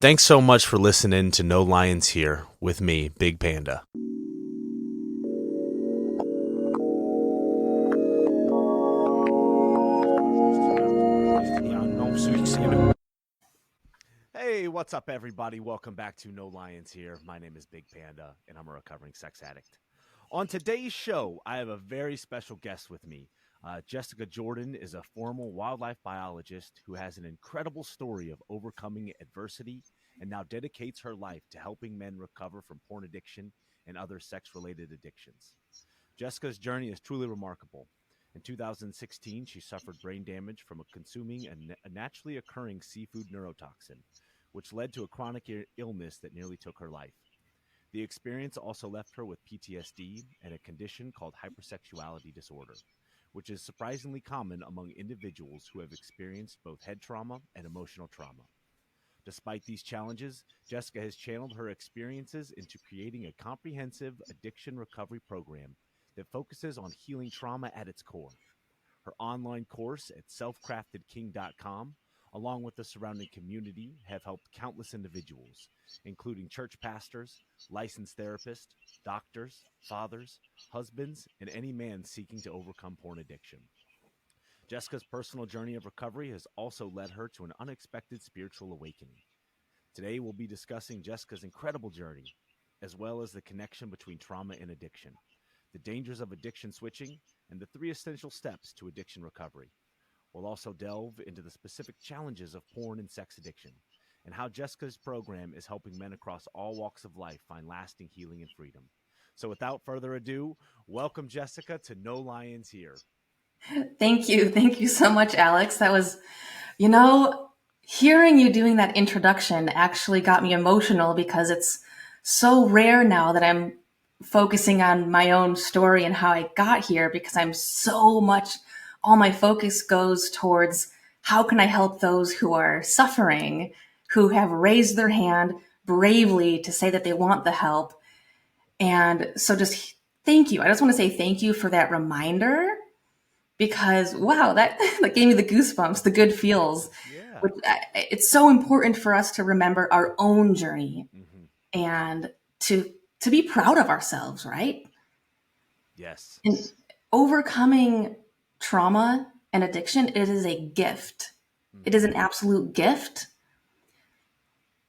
Thanks so much for listening to No Lions Here with me, Big Panda. Hey, what's up, everybody? Welcome back to No Lions Here. My name is Big Panda, and I'm a recovering sex addict. On today's show, I have a very special guest with me. Jessica Jordan is a former wildlife biologist who has an incredible story of overcoming adversity and now dedicates her life to helping men recover from porn addiction and other sex-related addictions. Jessica's journey is truly remarkable. In 2016, she suffered brain damage from consuming a naturally occurring seafood neurotoxin, which led to a chronic illness that nearly took her life. The experience also left her with PTSD and a condition called hypersexuality disorder, which is surprisingly common among individuals who have experienced both head trauma and emotional trauma. Despite these challenges, Jessica has channeled her experiences into creating a comprehensive addiction recovery program that focuses on healing trauma at its core. Her online course at selfcraftedking.com, along with the surrounding community, have helped countless individuals, including church pastors, licensed therapists, doctors, fathers, husbands, and any man seeking to overcome porn addiction. Jessica's personal journey of recovery has also led her to an unexpected spiritual awakening. Today, we'll be discussing Jessica's incredible journey, as well as the connection between trauma and addiction, the dangers of addiction switching, and the 3 essential steps to addiction recovery. We'll also delve into the specific challenges of porn and sex addiction, and how Jessica's program is helping men across all walks of life find lasting healing and freedom. So without further ado, welcome Jessica to No Lions Here. Thank you. Thank you so much, Alex. That was, hearing you doing that introduction actually got me emotional because it's so rare now that I'm focusing on my own story and how I got here, because all my focus goes towards how can I help those who are suffering, who have raised their hand bravely to say that they want the help. And so just thank you. I just want to say thank you for that reminder, because wow, that gave me the goosebumps, the good feels. Yeah. It's so important for us to remember our own journey and to be proud of ourselves, right? Yes. And overcoming trauma and addiction, it is a gift. It is an absolute gift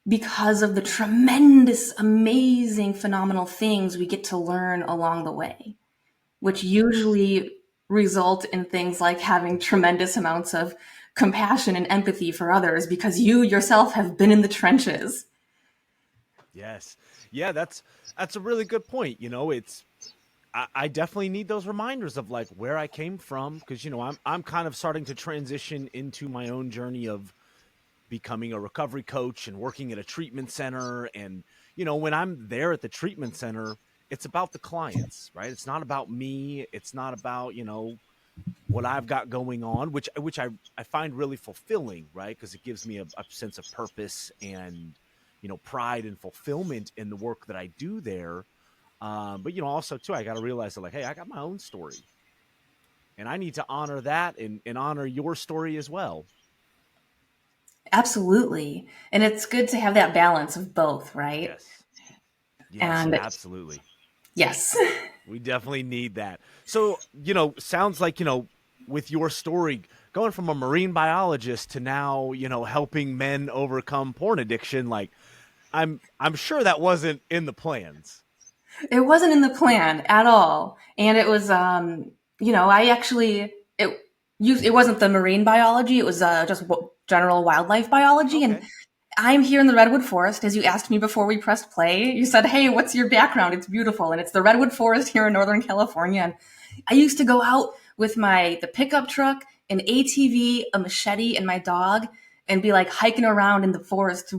because of the tremendous, amazing, phenomenal things we get to learn along the way, which usually result in things like having tremendous amounts of compassion and empathy for others because you yourself have been in the trenches. Yes. Yeah, that's a really good point. I definitely need those reminders of like where I came from, because I'm kind of starting to transition into my own journey of becoming a recovery coach and working at a treatment center. And when I'm there at the treatment center, it's about the clients, right? It's not about me. It's not about what I've got going on, which I find really fulfilling, right? Because it gives me a sense of purpose and pride and fulfillment in the work that I do there. But also too, I got to realize that, like, hey, I got my own story, and I need to honor that and honor your story as well. Absolutely. And it's good to have that balance of both, right? Yes, And absolutely. yes. We definitely need that. So, sounds like, with your story, going from a marine biologist to now, helping men overcome porn addiction, like I'm sure that wasn't in the plans. It wasn't in the plan at all. And it was, it wasn't the marine biology. It was just general wildlife biology. Okay. And I'm here in the Redwood Forest. As you asked me before we pressed play, you said, hey, what's your background? It's beautiful. And it's the Redwood Forest here in Northern California. And I used to go out with the pickup truck, an ATV, a machete, and my dog, and be like hiking around in the forest,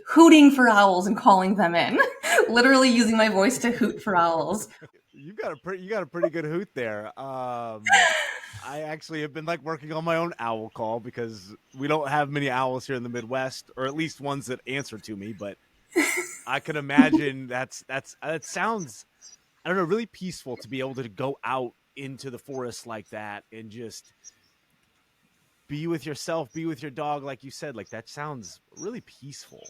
hooting for owls and calling them in. Literally using my voice to hoot for owls. You got a pretty good hoot there. I actually have been like working on my own owl call because we don't have many owls here in the Midwest, or at least ones that answer to me. But I can imagine that sounds, I don't know, really peaceful to be able to go out into the forest like that and just be with yourself, be with your dog, like you said. Like, that sounds really peaceful.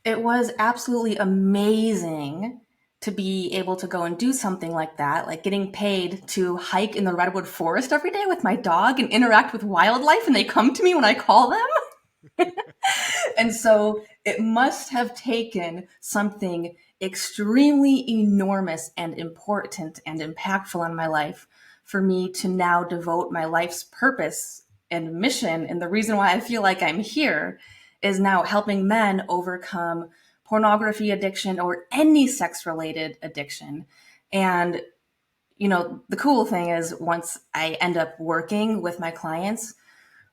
It was absolutely amazing to be able to go and do something like that, like getting paid to hike in the redwood forest every day with my dog and interact with wildlife, and they come to me when I call them. And so it must have taken something extremely enormous and important and impactful on my life for me to now devote my life's purpose and mission. And the reason why I feel like I'm here is now helping men overcome pornography addiction or any sex related addiction. And, the cool thing is once I end up working with my clients,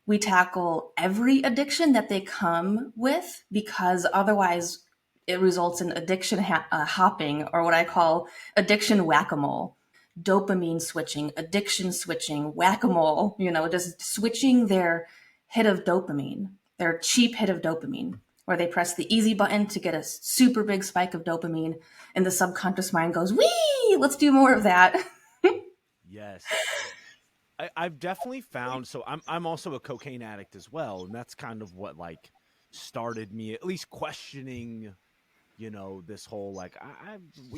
we tackle every addiction that they come with, because otherwise it results in addiction hopping, or what I call addiction whack-a-mole. Dopamine switching, addiction switching, whack-a-mole, just switching their hit of dopamine, their cheap hit of dopamine, where they press the easy button to get a super big spike of dopamine, and the subconscious mind goes, wee, let's do more of that. Yes. I've definitely found, so I'm also a cocaine addict as well, and that's kind of what like started me at least questioning, this whole like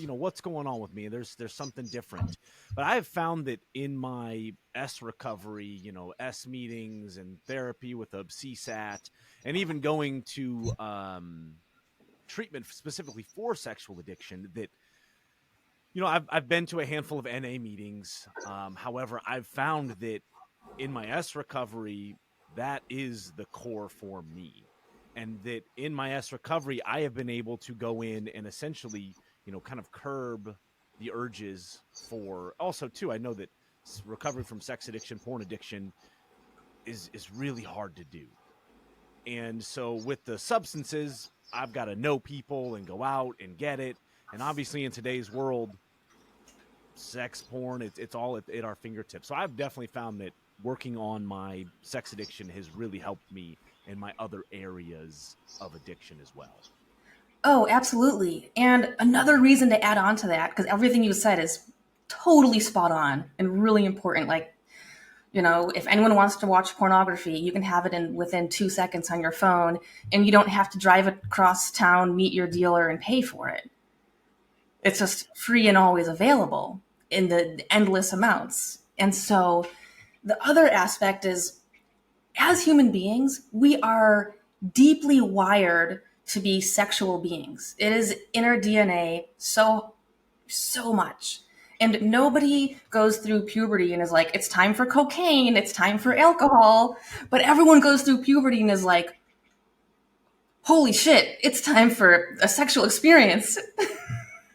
what's going on with me. There's something different. But I have found that in my S recovery, S meetings and therapy with a CSAT, and even going to treatment specifically for sexual addiction, that I've been to a handful of NA meetings. However, I've found that in my S recovery, that is the core for me. And that in my S recovery, I have been able to go in and essentially, kind of curb the urges for also too. I know that recovery from sex addiction, porn addiction is really hard to do. And so with the substances, I've got to know people and go out and get it. And obviously in today's world, sex, porn, it's all at our fingertips. So I've definitely found that working on my sex addiction has really helped me in my other areas of addiction as well. Oh, absolutely. And another reason to add on to that, because everything you said is totally spot on and really important. Like, if anyone wants to watch pornography, you can have it in within 2 seconds on your phone, and you don't have to drive across town, meet your dealer, and pay for it. It's just free and always available in the endless amounts. And so the other aspect is, as human beings, we are deeply wired to be sexual beings. It is in our DNA so much. And nobody goes through puberty and is like, it's time for cocaine, it's time for alcohol. But everyone goes through puberty and is like, holy shit, it's time for a sexual experience.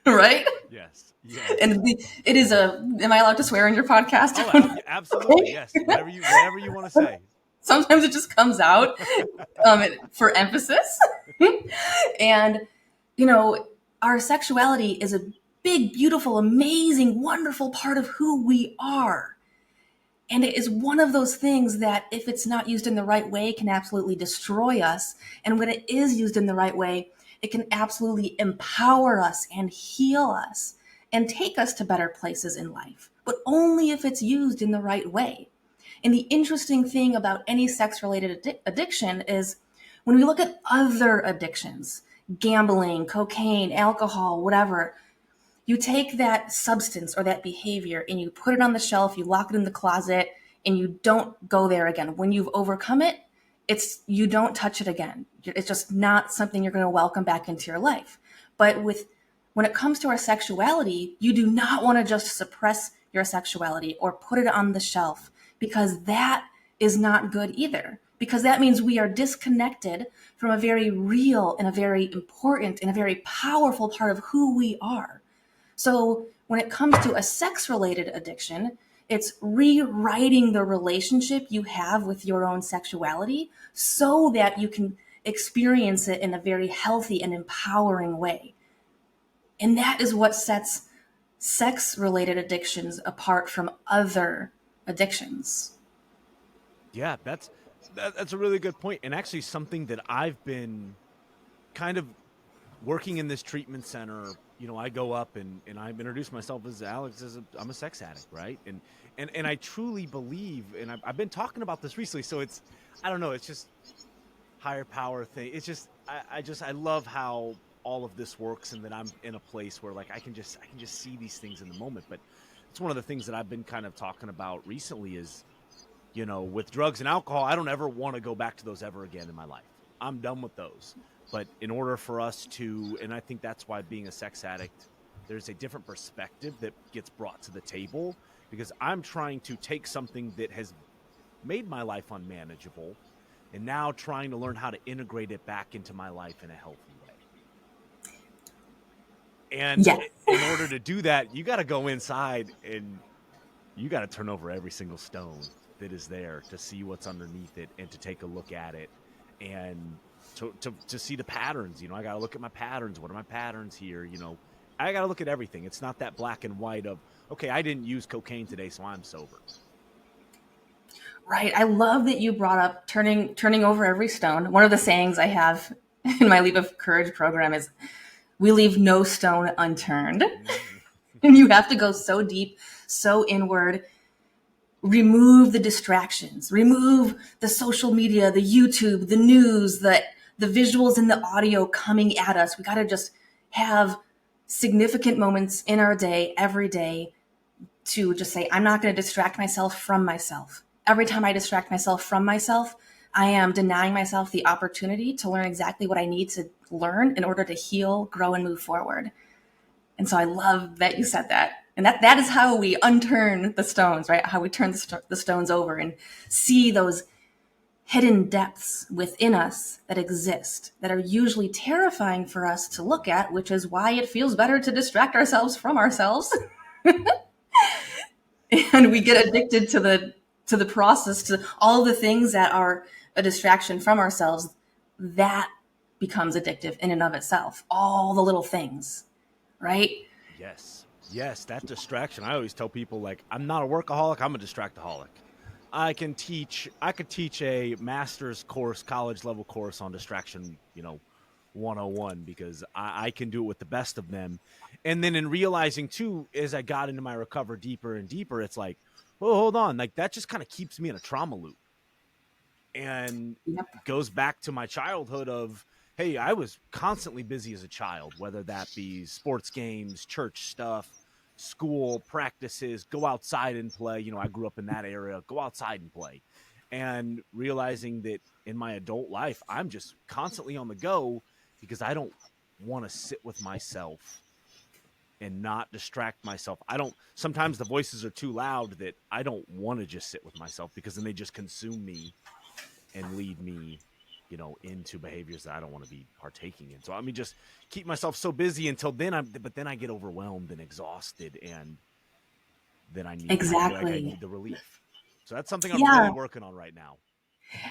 Right? Yes. Yes. And it is am I allowed to swear in your podcast? Oh, absolutely. Yes. Whatever you want to say. Sometimes it just comes out for emphasis. And, our sexuality is a big, beautiful, amazing, wonderful part of who we are. And it is one of those things that, if it's not used in the right way, can absolutely destroy us. And when it is used in the right way, it can absolutely empower us and heal us and take us to better places in life, but only if it's used in the right way. And the interesting thing about any sex related addiction is when we look at other addictions, gambling, cocaine, alcohol, whatever, you take that substance or that behavior and you put it on the shelf, you lock it in the closet, and you don't go there again. When you've overcome it, you don't touch it again. It's just not something you're going to welcome back into your life. But when it comes to our sexuality, you do not want to just suppress your sexuality or put it on the shelf, because that is not good either. Because that means we are disconnected from a very real and a very important and a very powerful part of who we are. So when it comes to a sex related addiction, it's rewriting the relationship you have with your own sexuality so that you can experience it in a very healthy and empowering way. And that is what sets sex related addictions apart from other addictions. Yeah, that's a really good point, and actually something that I've been kind of working in this treatment center. I go up and I introduce myself as Alex, I'm a sex addict, right? And I truly believe, and I've been talking about this recently. So I don't know, it's just higher power thing. It's just I love how all of this works, and that I'm in a place where like I can just see these things in the moment. But it's one of the things that I've been kind of talking about recently is, with drugs and alcohol, I don't ever want to go back to those ever again in my life. I'm done with those. But in order for us to, and I think that's why being a sex addict, there's a different perspective that gets brought to the table, because I'm trying to take something that has made my life unmanageable and now trying to learn how to integrate it back into my life in a healthy way. And Yeah. in order to do that, you got to go inside and you got to turn over every single stone that is there to see what's underneath it and to take a look at it and to see the patterns. I got to look at my patterns. What are my patterns here? I got to look at everything. It's not that black and white of, okay, I didn't use cocaine today, so I'm sober. Right. I love that you brought up turning over every stone. One of the sayings I have in my Leap of Courage program is, we leave no stone unturned. Mm-hmm. And you have to go so deep, so inward, remove the distractions, remove the social media, the YouTube, the news, the visuals and the audio coming at us. We got to just have significant moments in our day, every day, to just say, I'm not going to distract myself from myself. Every time I distract myself from myself, I am denying myself the opportunity to learn exactly what I need to learn in order to heal, grow, and move forward. And so I love that you said that. And that is how we unturn the stones, right? How we turn the stones over and see those hidden depths within us that exist, that are usually terrifying for us to look at, which is why it feels better to distract ourselves from ourselves. And we get Yes. addicted to the process, to all the things that are a distraction from ourselves. That becomes addictive in and of itself. All the little things, right? Yes. Yes, that distraction. I always tell people, like, I'm not a workaholic, I'm a distractaholic. I could teach a master's course, college level course on distraction, 101, because I can do it with the best of them. And then in realizing too, as I got into my recovery deeper and deeper, it's like, well, hold on, like that just kind of keeps me in a trauma loop and Yep. goes back to my childhood of, hey, I was constantly busy as a child, whether that be sports games, church stuff, school practices, go outside and play. I grew up in that area, go outside and play. And realizing that in my adult life, I'm just constantly on the go because I don't want to sit with myself and not distract myself. I don't, sometimes the voices are too loud that I don't want to just sit with myself, because then they just consume me and lead me, into behaviors that I don't want to be partaking in. So I mean, just keep myself so busy until then but then I get overwhelmed and exhausted, and then I feel like I Exactly. need the relief. So that's something I'm really Yeah. working on right now.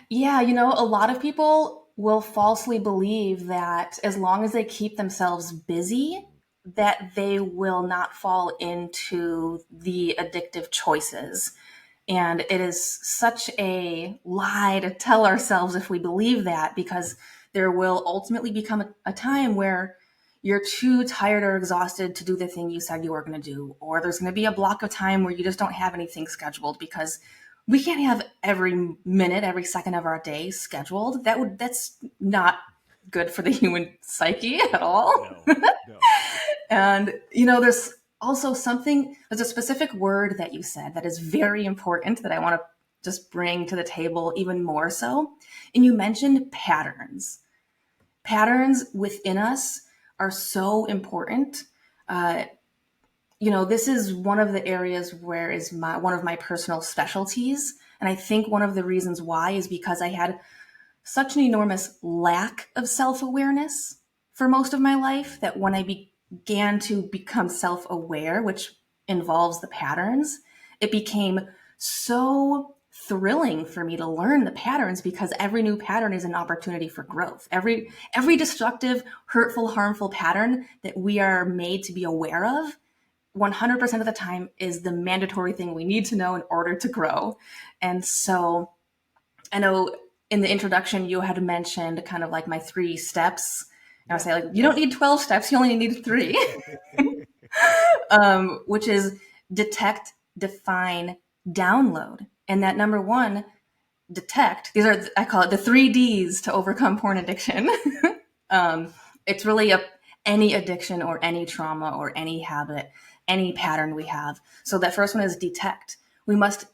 Yeah. A lot of people will falsely believe that as long as they keep themselves busy, Mhm. that they will not fall into the addictive choices. And it is such a lie to tell ourselves if we believe that, because there will ultimately become a time where you're too tired or exhausted to do the thing you said you were going to do. Or there's going to be a block of time where you just don't have anything scheduled, because we can't have every minute, every second of our day scheduled. That's not good for the human psyche at all. No, no. And, there's also there's a specific word that you said that is very important that I want to just bring to the table even more so. And you mentioned patterns. Patterns within us are so important. Uh, this is one of the areas where is one of my personal specialties. And I think one of the reasons why is because I had such an enormous lack of self-awareness for most of my life that when I began to become self-aware, which involves the patterns, it became so thrilling for me to learn the patterns, because every new pattern is an opportunity for growth. Every destructive, hurtful, harmful pattern that we are made to be aware of 100% of the time is the mandatory thing we need to know in order to grow. And so I know in the introduction you had mentioned kind of like my 3 steps. And I Yeah. say, like, you don't need 12 steps, you only need 3. Which is detect, define, download. And that number one, detect, these are, I call it the 3 Ds to overcome porn addiction. It's really any addiction or any trauma or any habit, any pattern we have. So that first one is detect. We must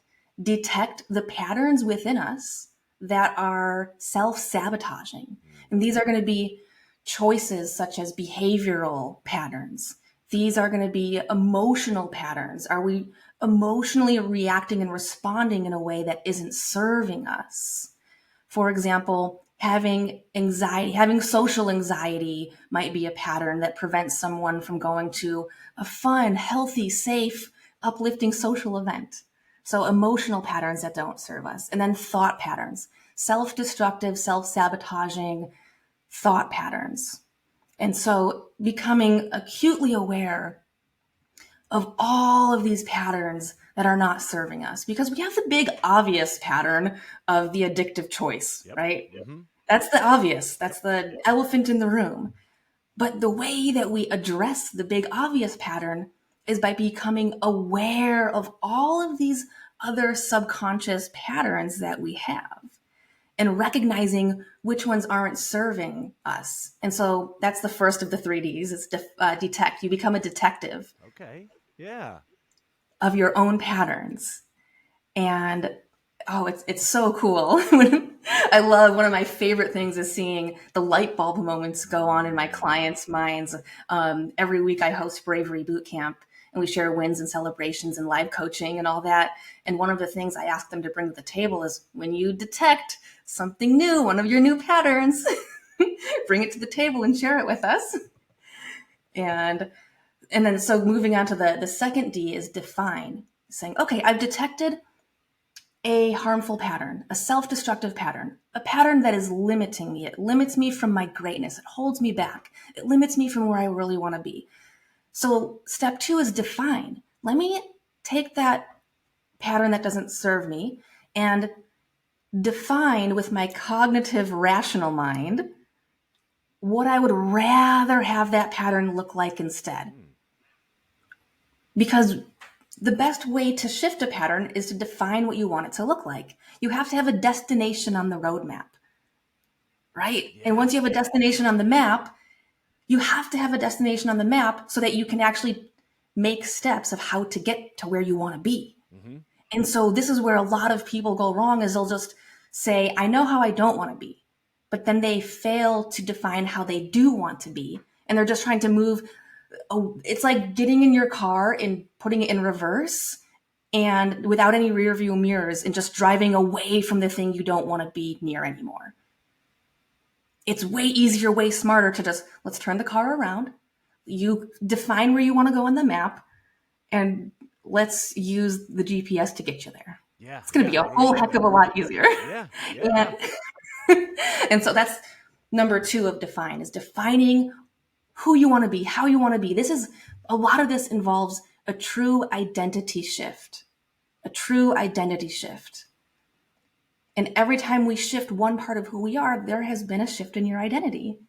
detect the patterns within us that are self-sabotaging. And these are going to be choices such as behavioral patterns. These are going to be emotional patterns. Are we emotionally reacting and responding in a way that isn't serving us? For example, having anxiety, having social anxiety might be a pattern that prevents someone from going to a fun, healthy, safe, uplifting social event. So emotional patterns that don't serve us. And then thought patterns, self-destructive, self-sabotaging thought patterns. And so becoming acutely aware of all of these patterns that are not serving us, because we have the big obvious pattern of the addictive choice, Yep. right? Mm-hmm. That's the obvious. That's the elephant in the room. But the way that we address the big obvious pattern is by becoming aware of all of these other subconscious patterns that we have and recognizing which ones aren't serving us. And so that's the first of the 3Ds. It's detect. You become a detective Okay. Yeah. of your own patterns. And it's so cool. I love, one of my favorite things is seeing the light bulb moments go on in my clients' minds. Every week I host Bravery Boot Camp, and we share wins and celebrations and live coaching and all that. And one of the things I ask them to bring to the table is, when you detect something new, one of your new patterns, bring it to the table and share it with us. And then so moving on to the second D is define, saying, okay, I've detected a harmful pattern, a self-destructive pattern, a pattern that is limiting me. It limits me from my greatness. It holds me back. It limits me from where I really want to be. So step 2 is define. Let me take that pattern that doesn't serve me and define with my cognitive rational mind what I would rather have that pattern look like instead. Because the best way to shift a pattern is to define what you want it to look like. You have to have a destination on the roadmap, right? Yeah. And once you have a destination on the map, you have to have a destination on the map so that you can actually make steps of how to get to where you want to be. Mm-hmm. And so this is where a lot of people go wrong, is they'll just say, I know how I don't want to be, but then they fail to define how they do want to be. And they're just trying to move. It's like getting in your car and putting it in reverse and without any rear view mirrors and just driving away from the thing you don't want to be near anymore. It's way easier, way smarter to just, let's turn the car around. You define where you want to go on the map, and let's use the GPS to get you there. Yeah. It's going to be a whole heck of a lot easier. Yeah. Yeah. And so that's number 2 of define, is defining who you want to be, how you want to be. A lot of this involves a true identity shift, And every time we shift one part of who we are, there has been a shift in your identity.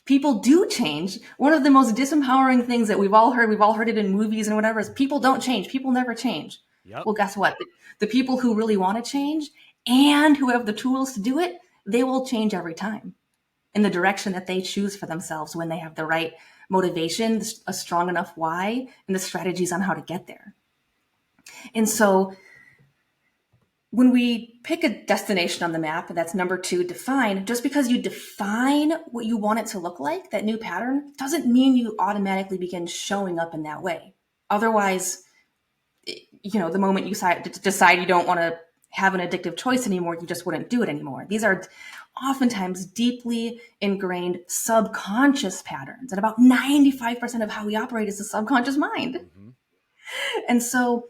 People do change. One of the most disempowering things that we've all heard it in movies and whatever, is people don't change. People never change. Yep. Well, guess what? The people who really want to change and who have the tools to do it, they will change every time in the direction that they choose for themselves when they have the right motivation, a strong enough why, and the strategies on how to get there. And so when we pick a destination on the map, that's number 2, define. Just because you define what you want it to look like, that new pattern, doesn't mean you automatically begin showing up in that way. Otherwise, the moment you decide you don't want to have an addictive choice anymore, you just wouldn't do it anymore. These are oftentimes deeply ingrained subconscious patterns. And about 95% of how we operate is the subconscious mind. Mm-hmm. And so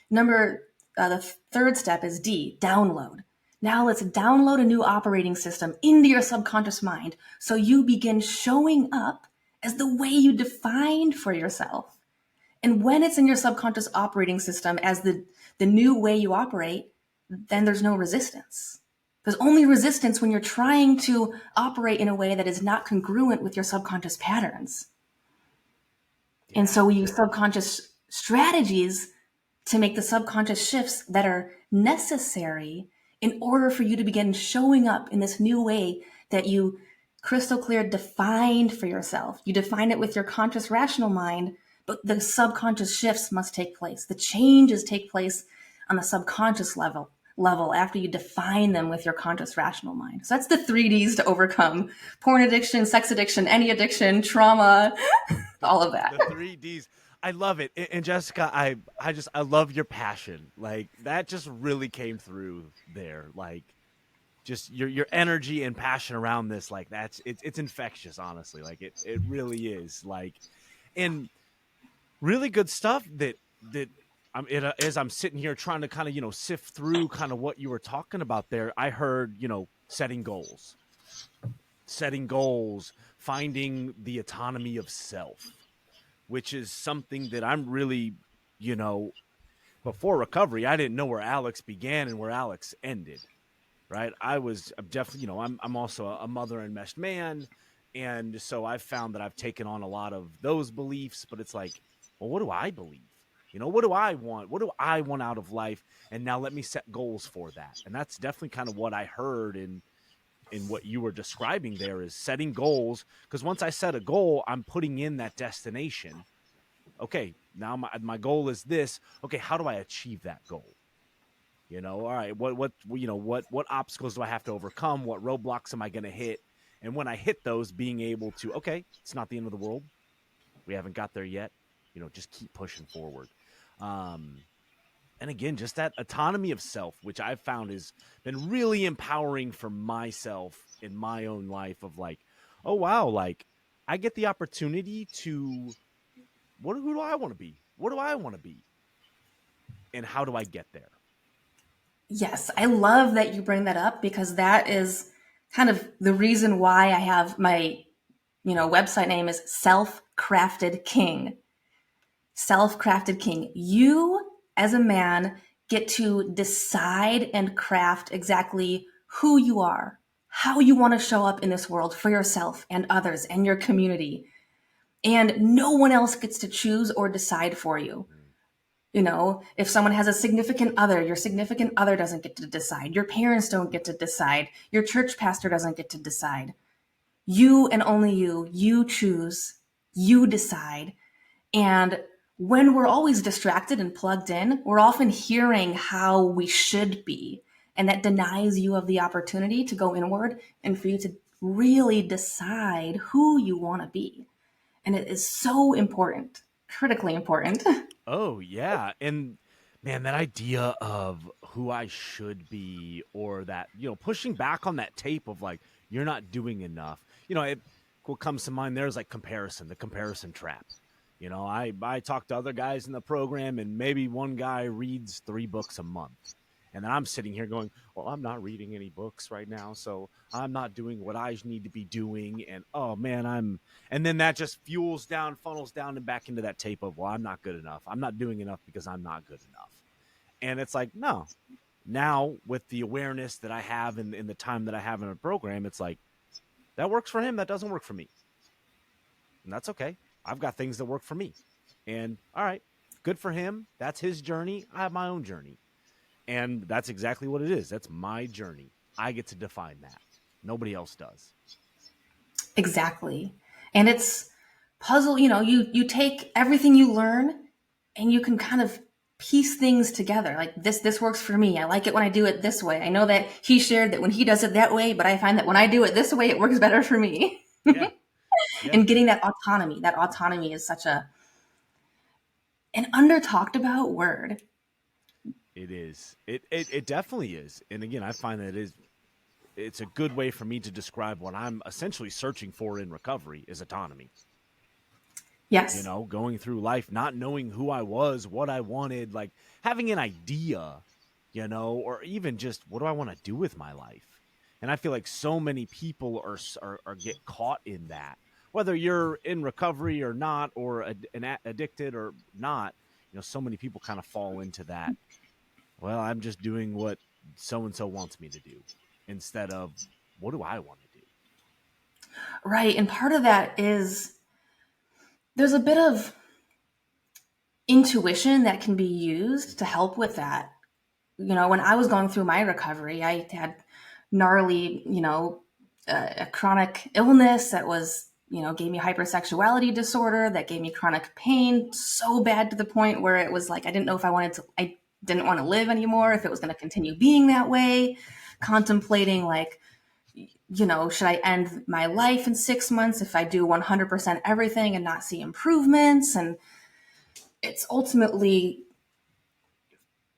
the third step is D, download. Now let's download a new operating system into your subconscious mind so you begin showing up as the way you defined for yourself. And when it's in your subconscious operating system as the new way you operate, then there's no resistance. There's only resistance when you're trying to operate in a way that is not congruent with your subconscious patterns. Yeah. And so we use subconscious strategies to make the subconscious shifts that are necessary in order for you to begin showing up in this new way that you crystal clear, defined for yourself. You define it with your conscious rational mind, but the subconscious shifts must take place. The changes take place on the subconscious level after you define them with your conscious rational mind. So that's the 3Ds to overcome porn addiction, sex addiction, any addiction, trauma, all of that. The 3Ds. I love it. And Jessica, I love your passion. Like that just really came through there. Like just your energy and passion around this, like it's infectious, honestly. Like it really is. Like, and really good stuff that as I'm sitting here trying to kind of, sift through kind of what you were talking about there. I heard, setting goals, finding the autonomy of self, which is something that I'm really, you know, before recovery, I didn't know where Alex began and where Alex ended. Right. I'm definitely, I'm also a mother enmeshed man. And so I've found that I've taken on a lot of those beliefs, but it's like, well, what do I believe? What do I want? What do I want out of life? And now let me set goals for that. And that's definitely kind of what I heard in what you were describing there is setting goals. Because once I set a goal, I'm putting in that destination. Okay, now my goal is this. Okay, how do I achieve that goal? All right, what obstacles do I have to overcome? What roadblocks am I going to hit? And when I hit those, being able to, okay, it's not the end of the world. We haven't got there yet. Just keep pushing forward. And again, just that autonomy of self, which I've found has been really empowering for myself in my own life of like, oh, wow, like I get the opportunity to, who do I want to be? What do I want to be? And how do I get there? Yes, I love that you bring that up because that is kind of the reason why I have my, website name is Self Crafted King. Self Crafted King. You, as a man, get to decide and craft exactly who you are, how you want to show up in this world for yourself and others and your community. And no one else gets to choose or decide for you. If someone has a significant other, your significant other doesn't get to decide. Your parents don't get to decide. Your church pastor doesn't get to decide. You and only you choose, you decide. And when we're always distracted and plugged in, we're often hearing how we should be. And that denies you of the opportunity to go inward and for you to really decide who you want to be. And it is so important, critically important. Oh, yeah. And man, that idea of who I should be or that, pushing back on that tape of like, you're not doing enough. What comes to mind there is like comparison, the comparison trap. I talk to other guys in the program and maybe one guy reads 3 books a month. And then I'm sitting here going, well, I'm not reading any books right now. So I'm not doing what I need to be doing. And, oh, man, and then that just funnels down and back into that tape of, well, I'm not good enough. I'm not doing enough because I'm not good enough. And it's like, no. Now, with the awareness that I have in the time that I have in a program, it's like, that works for him. That doesn't work for me. And that's okay. I've got things that work for me. And, all right, good for him. That's his journey. I have my own journey. And that's exactly what it is. That's my journey. I get to define that. Nobody else does. Exactly. And it's puzzle, you take everything you learn and you can kind of piece things together. Like this works for me. I like it when I do it this way. I know that he shared that when he does it that way, but I find that when I do it this way, it works better for me. Yeah. Yeah. And getting that autonomy is such an under talked about word. It is. It definitely is. And again, I find that it's a good way for me to describe what I'm essentially searching for in recovery is autonomy. Yes. Going through life, not knowing who I was, what I wanted, like having an idea, or even just what do I want to do with my life? And I feel like so many people are get caught in that, whether you're in recovery or not, or addicted or not. So many people kind of fall into that. Well, I'm just doing what so-and-so wants me to do instead of what do I want to do? Right. And part of that is there's a bit of intuition that can be used to help with that. When I was going through my recovery, I had gnarly, a chronic illness that was, gave me hypersexuality disorder, that gave me chronic pain so bad to the point where it was like I didn't know if I didn't want to live anymore, if it was going to continue being that way, contemplating like, should I end my life in 6 months if I do 100% everything and not see improvements? And it's ultimately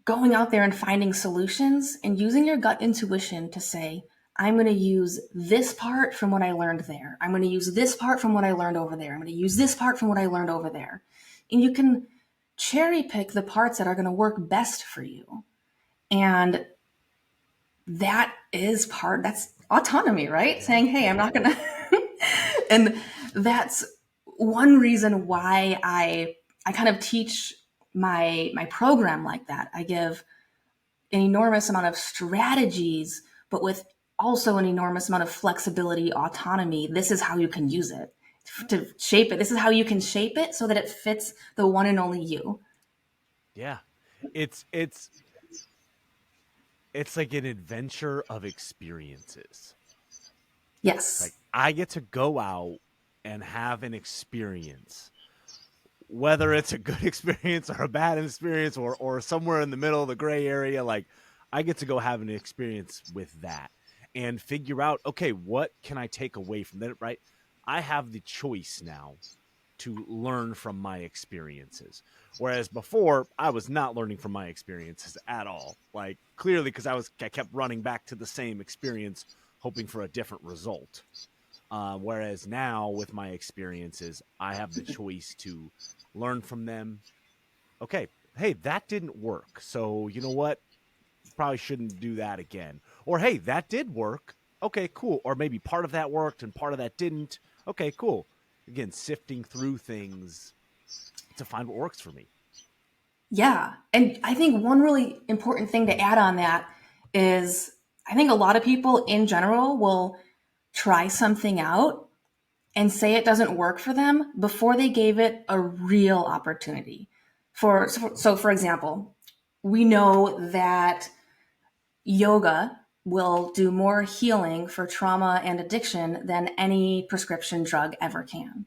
going out there and finding solutions and using your gut intuition to say, I'm going to use this part from what I learned there. I'm going to use this part from what I learned over there. I'm going to use this part from what I learned over there. And you can cherry pick the parts that are going to work best for you. And that's autonomy, right? Yeah. Saying, hey, I'm not going to. And that's one reason why I kind of teach my program like that. I give an enormous amount of strategies, but with also an enormous amount of flexibility, autonomy. This is how you can use it to shape it. This is how you can shape it so that it fits the one and only you. Yeah. It's like an adventure of experiences. Yes. Like I get to go out and have an experience, whether it's a good experience or a bad experience or somewhere in the middle, the gray area. Like I get to go have an experience with that and figure out, okay, what can I take away from that? Right. I have the choice now to learn from my experiences. Whereas before, I was not learning from my experiences at all. Like clearly, because I kept running back to the same experience, hoping for a different result. Whereas now, with my experiences, I have the choice to learn from them. Okay, hey, that didn't work. So you know what? Probably shouldn't do that again. Or hey, that did work. Okay, cool. Or maybe part of that worked and part of that didn't. Okay, cool. Again, sifting through things to find what works for me. Yeah. And I think one really important thing to add on that is I think a lot of people in general will try something out and say it doesn't work for them before they gave it a real opportunity. For example, we know that yoga will do more healing for trauma and addiction than any prescription drug ever can.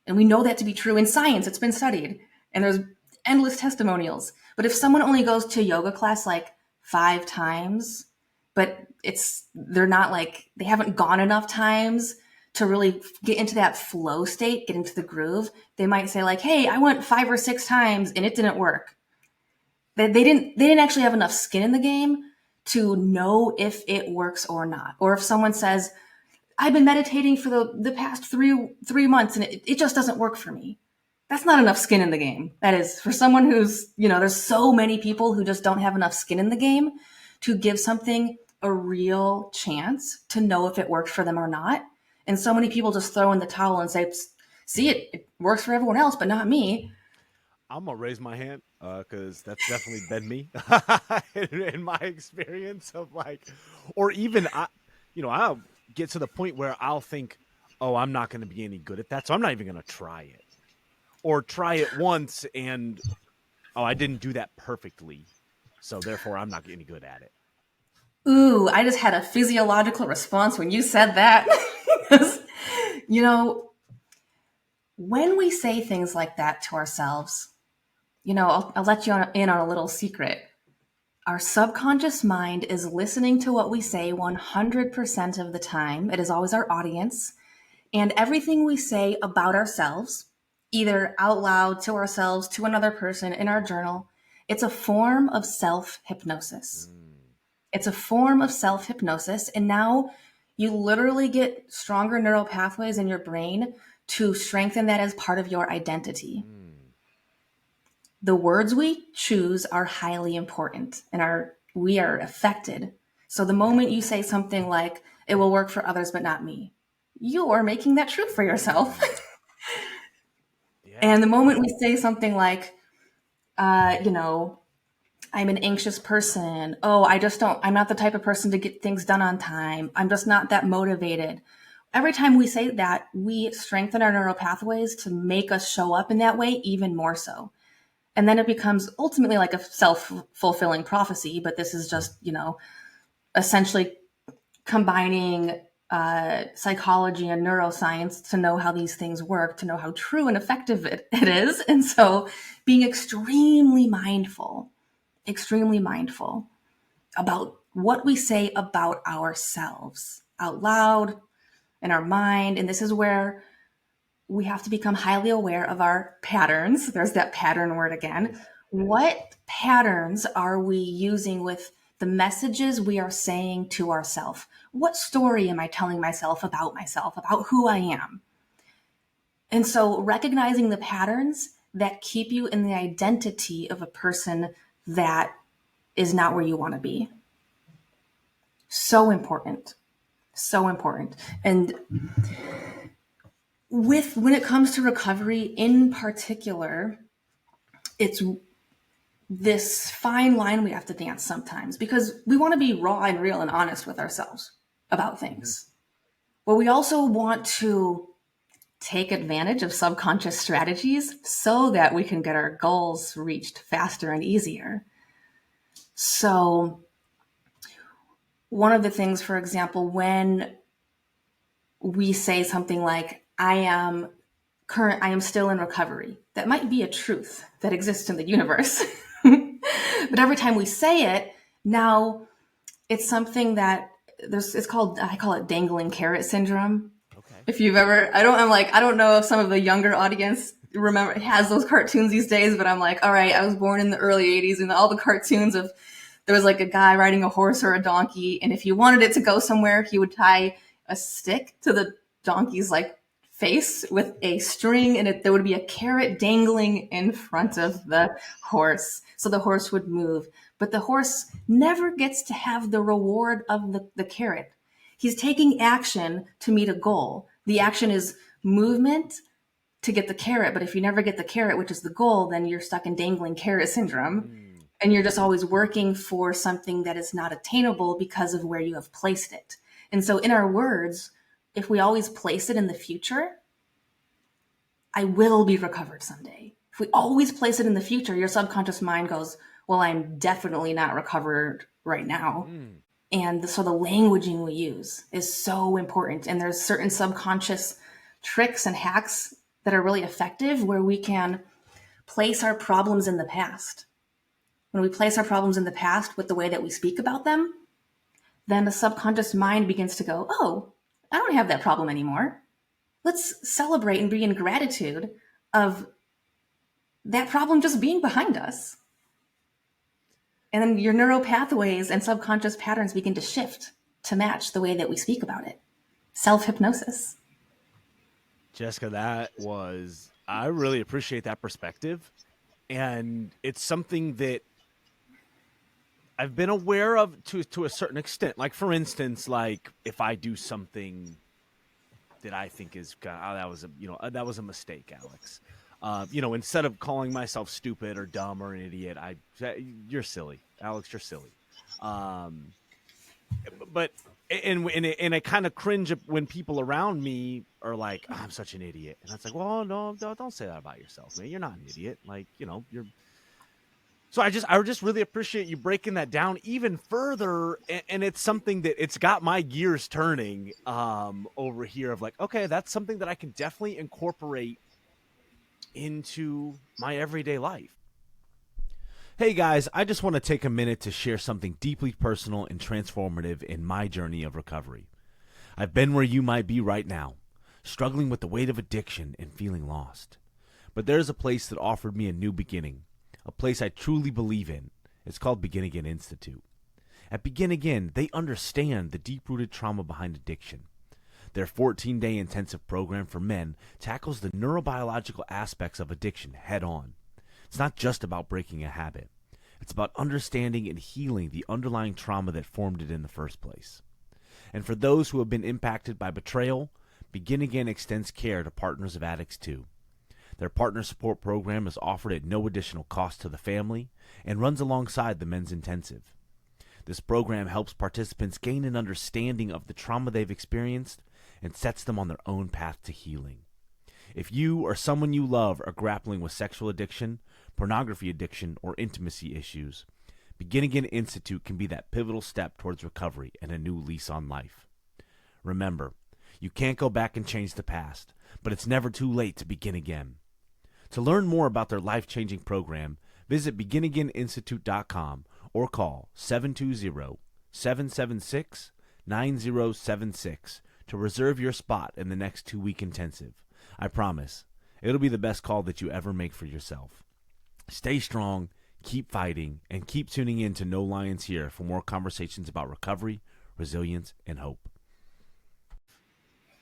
And we know that to be true in science. It's been studied. And there's endless testimonials. But if someone only goes to yoga class like 5 times, but they're not like, they haven't gone enough times to really get into that flow state, get into the groove, they might say like, hey, I went 5 or 6 times and it didn't work. They didn't actually have enough skin in the game to know if it works or not. Or if someone says, I've been meditating for the past three months and it just doesn't work for me. That's not enough skin in the game. That is for someone who's, there's so many people who just don't have enough skin in the game to give something a real chance to know if it worked for them or not. And so many people just throw in the towel and say, see, it works for everyone else, but not me. I'm gonna raise my hand because that's definitely been me in my experience of like, or even I'll get to the point where I'll think, oh, I'm not going to be any good at that, so I'm not even going to try it, or try it once and oh, I didn't do that perfectly, so therefore I'm not any good at it. Ooh, I just had a physiological response when you said that. you know, when we say things like that to ourselves, I'll let you in on a little secret. Our subconscious mind is listening to what we say 100% of the time. It is always our audience. And everything we say about ourselves, either out loud to ourselves, to another person, in our journal, it's a form of self hypnosis. Mm, It's a form of self hypnosis. And now you literally get stronger neural pathways in your brain to strengthen that as part of your identity. mm. The words we choose are highly important and we are affected. So the moment you say something like, it will work for others, but not me, you are making that true for yourself. Mm. Yeah. And the moment we say something like, uh, you know, I'm an anxious person. Oh, I'm not the type of person to get things done on time. I'm just not that motivated. Every time we say that, we strengthen our neural pathways to make us show up in that way even more so. And then it becomes ultimately like a self-fulfilling prophecy, but this is just, essentially combining psychology and neuroscience to know how these things work, to know how true and effective it is. And so being extremely mindful about what we say about ourselves out loud in our mind. And this is where we have to become highly aware of our patterns. There's that pattern word again. What patterns are we using with the messages we are saying to ourselves? What story am I telling myself, about who I am? And so recognizing the patterns that keep you in the identity of a person that is not where you want to be. So important. So important. And when it comes to recovery in particular, it's this fine line we have to dance sometimes because we want to be raw and real and honest with ourselves about things. But we also want to take advantage of subconscious strategies so that we can get our goals reached faster and easier. So one of the things, for example, when we say something like, I am still in recovery, that might be a truth that exists in the universe. But every time we say it, now it's something that I call it dangling carrot syndrome. Okay. If you've ever, I don't know if some of the younger audience has those cartoons these days, but I'm like, all right, I was born in the early 80s and all the cartoons there was like a guy riding a horse or a donkey. And if you wanted it to go somewhere, he would tie a stick to the donkey's like face with a string, and there would be a carrot dangling in front of the horse. So the horse would move, but the horse never gets to have the reward of the carrot. He's taking action to meet a goal. The action is movement to get the carrot. But if you never get the carrot, which is the goal, then you're stuck in dangling carrot syndrome. And you're just always working for something that is not attainable because of where you have placed it. And so in our words, if we always place it in the future, I will be recovered someday. If we always place it in the future, your subconscious mind goes, well, I'm definitely not recovered right now. And so the languaging we use is so important. And there's certain subconscious tricks and hacks that are really effective where we can place our problems in the past. When we place our problems in the past with the way that we speak about them, then the subconscious mind begins to go, oh, I don't have that problem anymore. Let's celebrate and be in gratitude of that problem just being behind us. And then your neural pathways and subconscious patterns begin to shift to match the way that we speak about it. Self-hypnosis. Jessica, I really appreciate that perspective. And it's something that I've been aware of to a certain extent. Like, for instance, like if I do something that I think is, that was a mistake, Alex. Instead of calling myself stupid or dumb or an idiot, you're silly, Alex. You're silly. But I kind of cringe when people around me are like, oh, I'm such an idiot, and it's like, well, no, don't say that about yourself, man. You're not an idiot. Like, you're. So I just really appreciate you breaking that down even further, and it's something that it's got my gears turning over here of like, okay, that's something that I can definitely incorporate into my everyday life. Hey guys, I just want to take a minute to share something deeply personal and transformative in my journey of recovery. I've been where you might be right now, struggling with the weight of addiction and feeling lost. But there's a place that offered me a new beginning, a place I truly believe in. It's called Begin Again Institute. At Begin Again, they understand the deep-rooted trauma behind addiction. Their 14-day intensive program for men tackles the neurobiological aspects of addiction head-on. It's not just about breaking a habit. It's about understanding and healing the underlying trauma that formed it in the first place. And for those who have been impacted by betrayal, Begin Again extends care to partners of addicts too. Their partner support program is offered at no additional cost to the family and runs alongside the men's intensive. This program helps participants gain an understanding of the trauma they've experienced and sets them on their own path to healing. If you or someone you love are grappling with sexual addiction, pornography addiction, or intimacy issues, Begin Again Institute can be that pivotal step towards recovery and a new lease on life. Remember, you can't go back and change the past, but it's never too late to begin again. To learn more about their life-changing program, visit beginagaininstitute.com or call 720-776-9076 to reserve your spot in the next 2-week intensive. I promise, it'll be the best call that you ever make for yourself. Stay strong, keep fighting, and keep tuning in to No Lions Here for more conversations about recovery, resilience, and hope.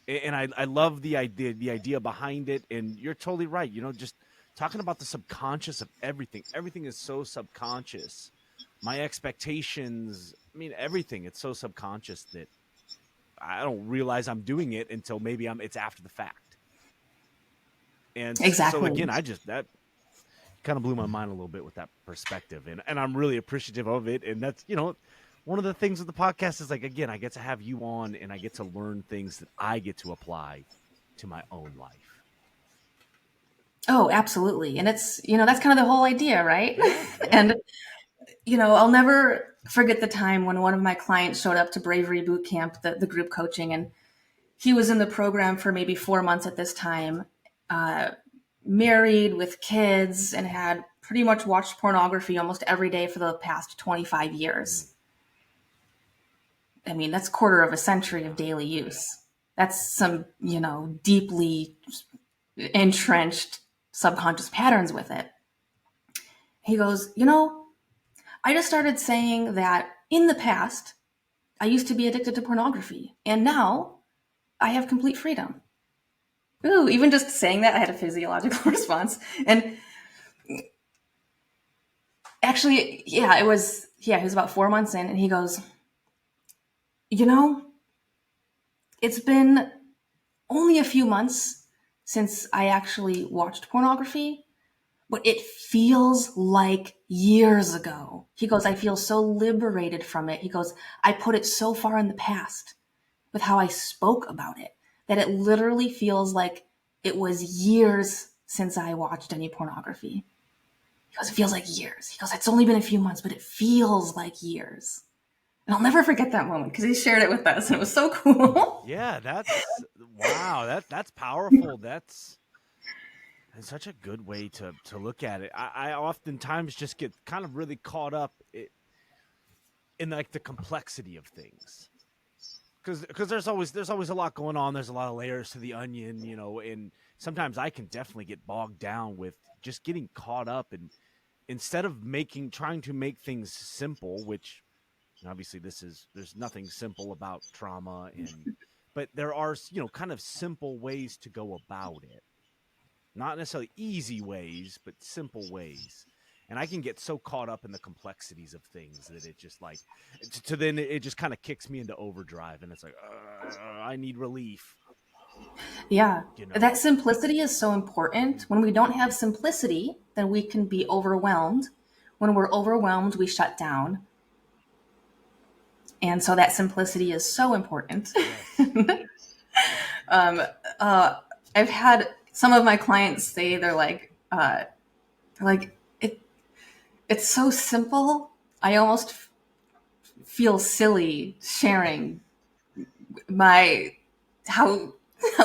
And I love the idea behind it. And you're totally right. Just talking about the subconscious of everything. Everything is so subconscious. My expectations, everything. It's so subconscious that I don't realize I'm doing it until maybe it's after the fact. And Exactly. So again, that kind of blew my mind a little bit with that perspective. And I'm really appreciative of it. And that's, one of the things with the podcast is again, I get to have you on and I get to learn things that I get to apply to my own life. Oh, absolutely. And it's, that's kind of the whole idea, right? Yeah. And, I'll never forget the time when one of my clients showed up to Bravery Boot Camp, the group coaching, and he was in the program for maybe 4 months at this time, married with kids, and had pretty much watched pornography almost every day for the past 25 years. That's a quarter of a century of daily use. That's some, deeply entrenched subconscious patterns with it. He goes, I just started saying that in the past, I used to be addicted to pornography, and now I have complete freedom. Ooh, even just saying that, I had a physiological response. And actually, he was about 4 months in, and he goes, it's been only a few months since I actually watched pornography, but it feels like years ago. He goes, I feel so liberated from it. He goes, I put it so far in the past with how I spoke about it that it literally feels like it was years since I watched any pornography. He goes, it feels like years. He goes, it's only been a few months, but it feels like years. And I'll never forget that moment because he shared it with us and it was so cool. Yeah, wow. That's powerful. That's such a good way to look at it. I oftentimes just get kind of really caught up in the complexity of things. Because there's always a lot going on. There's a lot of layers to the onion, and sometimes I can definitely get bogged down with just getting caught up, and instead of trying to make things simple, which obviously there's nothing simple about trauma, but there are kind of simple ways to go about it, not necessarily easy ways, but simple ways. And I can get so caught up in the complexities of things that it just then it just kind of kicks me into overdrive, and it's I need relief. Yeah, that simplicity is so important. When we don't have simplicity, then we can be overwhelmed. When we're overwhelmed, we shut down. And so that simplicity is so important. Yes. I've had some of my clients say it's so simple. I almost feel silly sharing how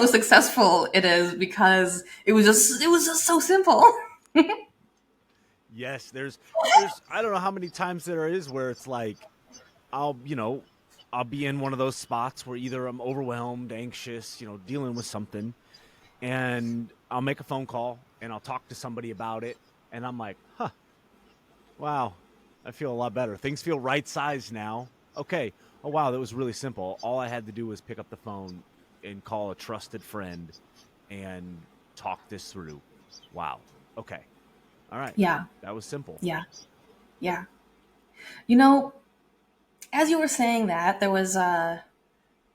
successful it is because it was just so simple. Yes, there's I don't know how many times there is where it's I'll be in one of those spots where either I'm overwhelmed, anxious, dealing with something, and I'll make a phone call and I'll talk to somebody about it, and I'm like, wow, I feel a lot better. Things feel right-sized now. Okay. Oh, wow, that was really simple. All I had to do was pick up the phone and call a trusted friend and talk this through. Wow. Okay. All right. Yeah. That was simple. Yeah. Yeah. As you were saying that, there was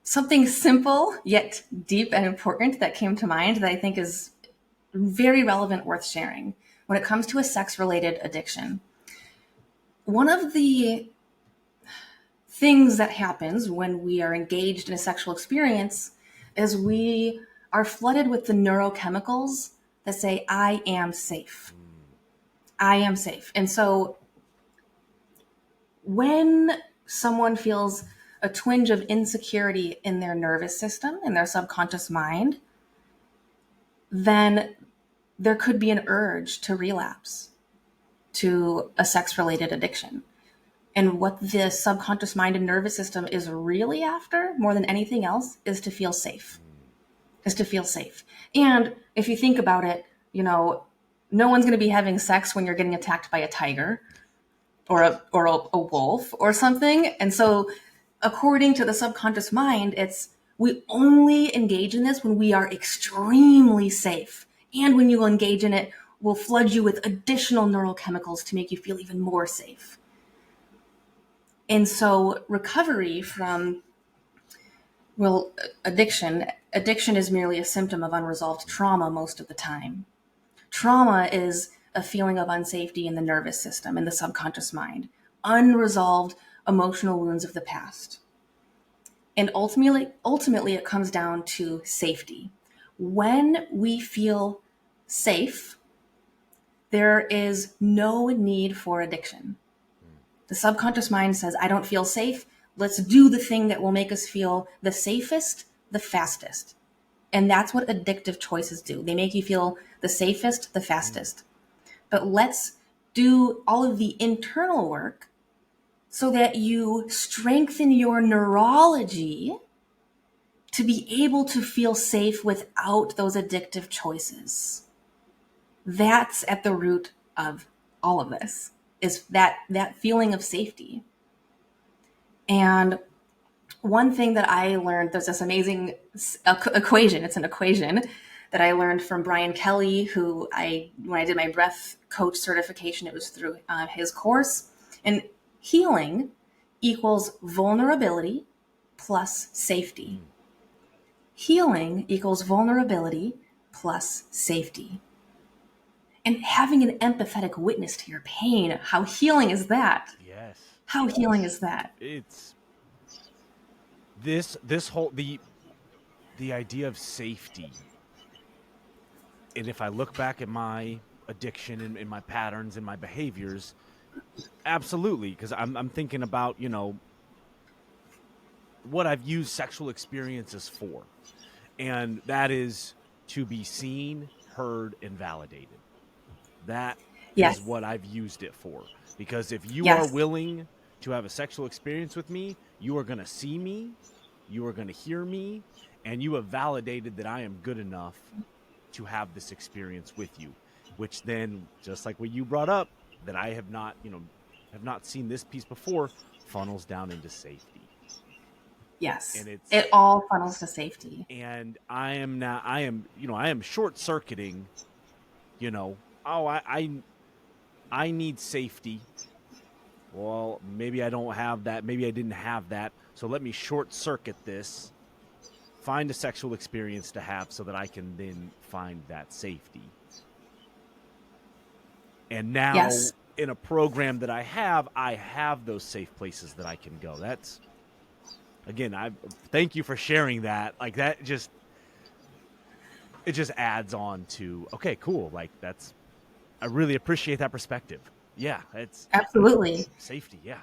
something simple yet deep and important that came to mind that I think is very relevant, worth sharing when it comes to a sex-related addiction. One of the things that happens when we are engaged in a sexual experience is we are flooded with the neurochemicals that say, I am safe. I am safe. And so when someone feels a twinge of insecurity in their nervous system, in their subconscious mind, then there could be an urge to relapse to a sex related addiction. And what the subconscious mind and nervous system is really after more than anything else is to feel safe, is to feel safe. And if you think about it, no one's going to be having sex when you're getting attacked by a tiger or a wolf or something. And so according to the subconscious mind, we only engage in this when we are extremely safe. And when you engage in it, we'll flood you with additional neurochemicals to make you feel even more safe. And so recovery from, addiction is merely a symptom of unresolved trauma most of the time. Trauma is a feeling of unsafety in the nervous system, in the subconscious mind, unresolved emotional wounds of the past. And ultimately, it comes down to safety. When we feel safe, there is no need for addiction. The subconscious mind says, I don't feel safe. Let's do the thing that will make us feel the safest, the fastest. And that's what addictive choices do. They make you feel the safest, the fastest. But let's do all of the internal work so that you strengthen your neurology to be able to feel safe without those addictive choices. That's at the root of all of this, is that feeling of safety. And one thing that I learned, there's this amazing equation. It's an equation that I learned from Brian Kelly, when I did my breath coach certification, it was through his course. And healing equals vulnerability plus safety. Healing equals vulnerability plus safety. And having an empathetic witness to your pain, how healing is that? Yes. How healing is that? It's this whole the idea of safety. And if I look back at my addiction and my patterns and my behaviors, absolutely, because I'm thinking about, what I've used sexual experiences for. And that is to be seen, heard, and validated. That Yes. is what I've used it for. Because if you Yes. are willing to have a sexual experience with me, you are going to see me, you are going to hear me, and you have validated that I am good enough to have this experience with you. Which then, just like what you brought up, that I have not seen this piece before, funnels down into safety. Yes. And it all funnels to safety. And I am short circuiting, I need safety. Well, maybe I don't have that. Maybe I didn't have that. So let me short circuit this, find a sexual experience to have so that I can then find that safety. And now Yes. in a program that I have those safe places that I can go. That's, again, I thank you for sharing that. Like that it just adds on to, okay, cool. Like I really appreciate that perspective. Yeah, it's Absolutely. safety. Yeah.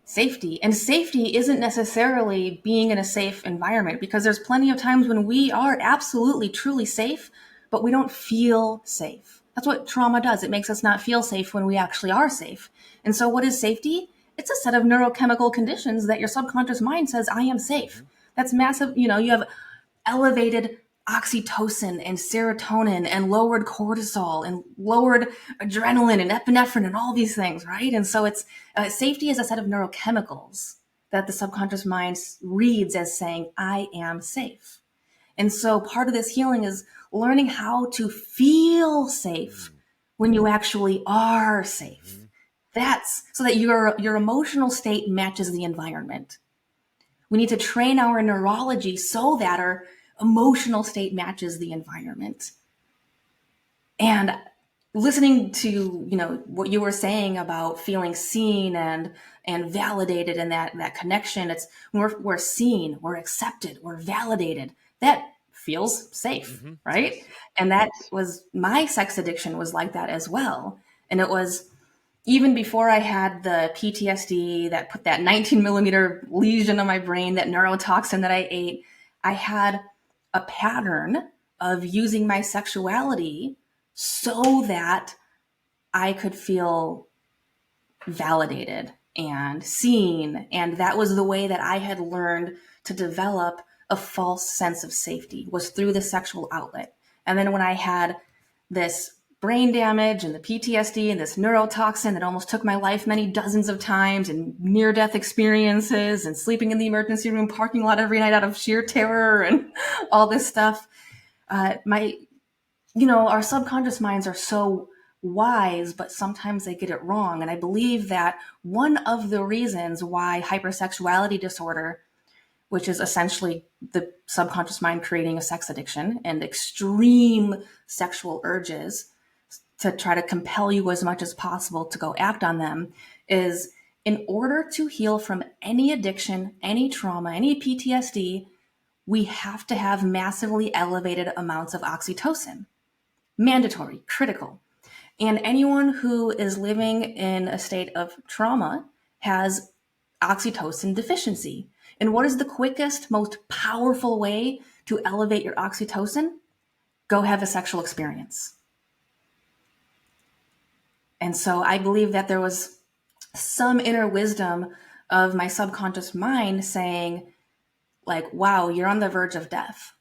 Safety. And safety isn't necessarily being in a safe environment, because there's plenty of times when we are absolutely, truly safe, but we don't feel safe. That's what trauma does. It makes us not feel safe when we actually are safe. And so what is safety? It's a set of neurochemical conditions that your subconscious mind says, I am safe. Mm-hmm. That's massive. You have elevated oxytocin and serotonin and lowered cortisol and lowered adrenaline and epinephrine and all these things, right? And so it's safety is a set of neurochemicals that the subconscious mind reads as saying, I am safe. And so part of this healing is learning how to feel safe when you actually are safe. That's so that your emotional state matches the environment. We need to train our neurology so that our emotional state matches the environment. And listening to, what you were saying about feeling seen and validated, and that connection, it's we're seen, we're accepted, we're validated. That feels safe, right? And that was my sex addiction was like that as well. And it was even before I had the PTSD that put that 19 millimeter lesion on my brain, that neurotoxin that I ate, I had a pattern of using my sexuality so that I could feel validated and seen. And that was the way that I had learned to develop a false sense of safety, was through the sexual outlet. And then when I had this brain damage and the PTSD and this neurotoxin that almost took my life many dozens of times, and near-death experiences and sleeping in the emergency room parking lot every night out of sheer terror and all this stuff, our subconscious minds are so wise, but sometimes they get it wrong. And I believe that one of the reasons why hypersexuality disorder, which is essentially the subconscious mind creating a sex addiction and extreme sexual urges to try to compel you as much as possible to go act on them, is in order to heal from any addiction, any trauma, any PTSD, we have to have massively elevated amounts of oxytocin. Mandatory, critical. And anyone who is living in a state of trauma has oxytocin deficiency. And what is the quickest, most powerful way to elevate your oxytocin? Go have a sexual experience. And so I believe that there was some inner wisdom of my subconscious mind saying, like, wow, you're on the verge of death.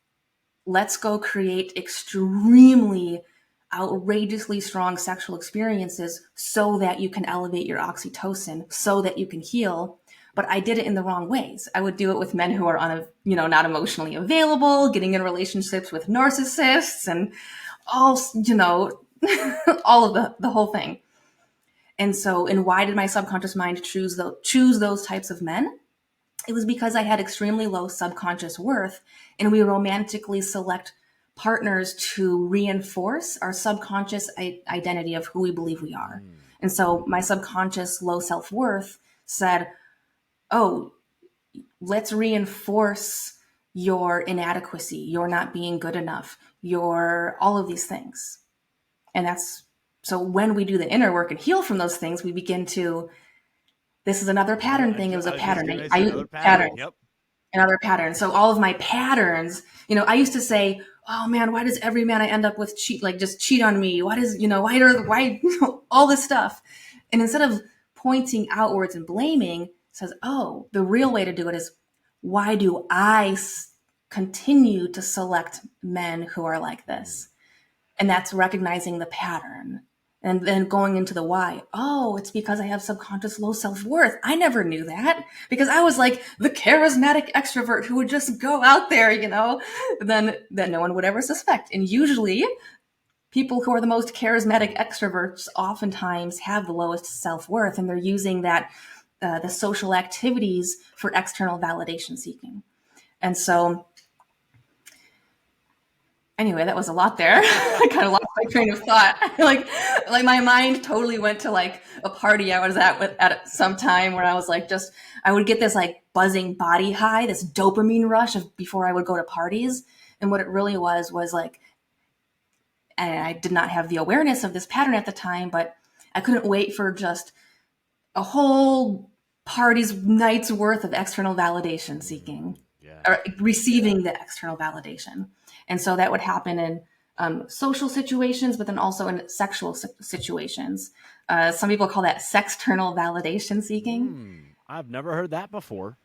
Let's go create extremely outrageously strong sexual experiences so that you can elevate your oxytocin, so that you can heal. But I did it in the wrong ways. I would do it with men who are not emotionally available, getting in relationships with narcissists, and all, all of the whole thing. And why did my subconscious mind choose those types of men? It was because I had extremely low subconscious worth, and we romantically select partners to reinforce our subconscious identity of who we believe we are. And so my subconscious low self-worth said, oh, let's reinforce your inadequacy, your not being good enough, your all of these things. And so when we do the inner work and heal from those things, we begin to, this is another pattern thing. It was a pattern. Another pattern. Yep. Another pattern. So all of my patterns, I used to say, oh man, why does every man I end up with just cheat on me? Why does, why all this stuff? And instead of pointing outwards and blaming, says, oh, the real way to do it is, why do I continue to select men who are like this? And that's recognizing the pattern. And then going into the why. Oh, it's because I have subconscious low self-worth. I never knew that, because I was like the charismatic extrovert who would just go out there, then that no one would ever suspect. And usually people who are the most charismatic extroverts oftentimes have the lowest self-worth, and they're using that, the social activities for external validation seeking. And so anyway, that was a lot there. I kind of lost my train of thought. like my mind totally went to like a party I was at some time where I was like, I would get this like buzzing body high, this dopamine rush before I would go to parties. And what it really was like, and I did not have the awareness of this pattern at the time, but I couldn't wait for just a whole party's night's worth of external validation seeking, or receiving the external validation. And so that would happen in social situations, but then also in sexual situations. Some people call that sexternal validation seeking. I've never heard that before.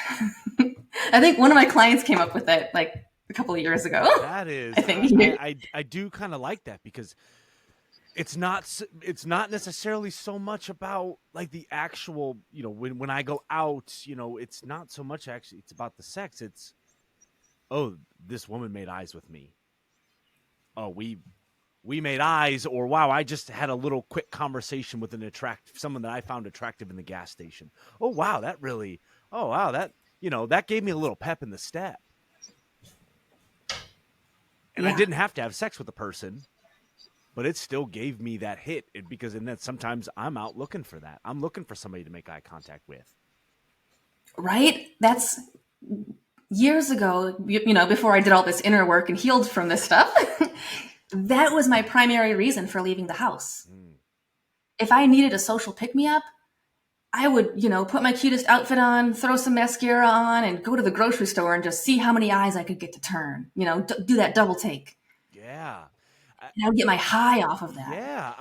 I think one of my clients came up with it like a couple of years ago. That is, I think I do kind of like that, because it's not necessarily so much about like the actual, when I go out, it's not so much actually, it's about the sex. It's, oh, this woman made eyes with me. Oh, we made eyes, or wow, I just had a little quick conversation with someone that I found attractive in the gas station. Oh, wow, that gave me a little pep in the step. And I didn't have to have sex with the person, but it still gave me that hit, because in that sometimes I'm out looking for that. I'm looking for somebody to make eye contact with. Right? That's years ago, before I did all this inner work and healed from this stuff. That was my primary reason for leaving the house. if I needed a social pick-me-up, I would, put my cutest outfit on, throw some mascara on, and go to the grocery store and just see how many eyes I could get to turn. Do that double take. Yeah. I, And I would get my high off of that. yeah,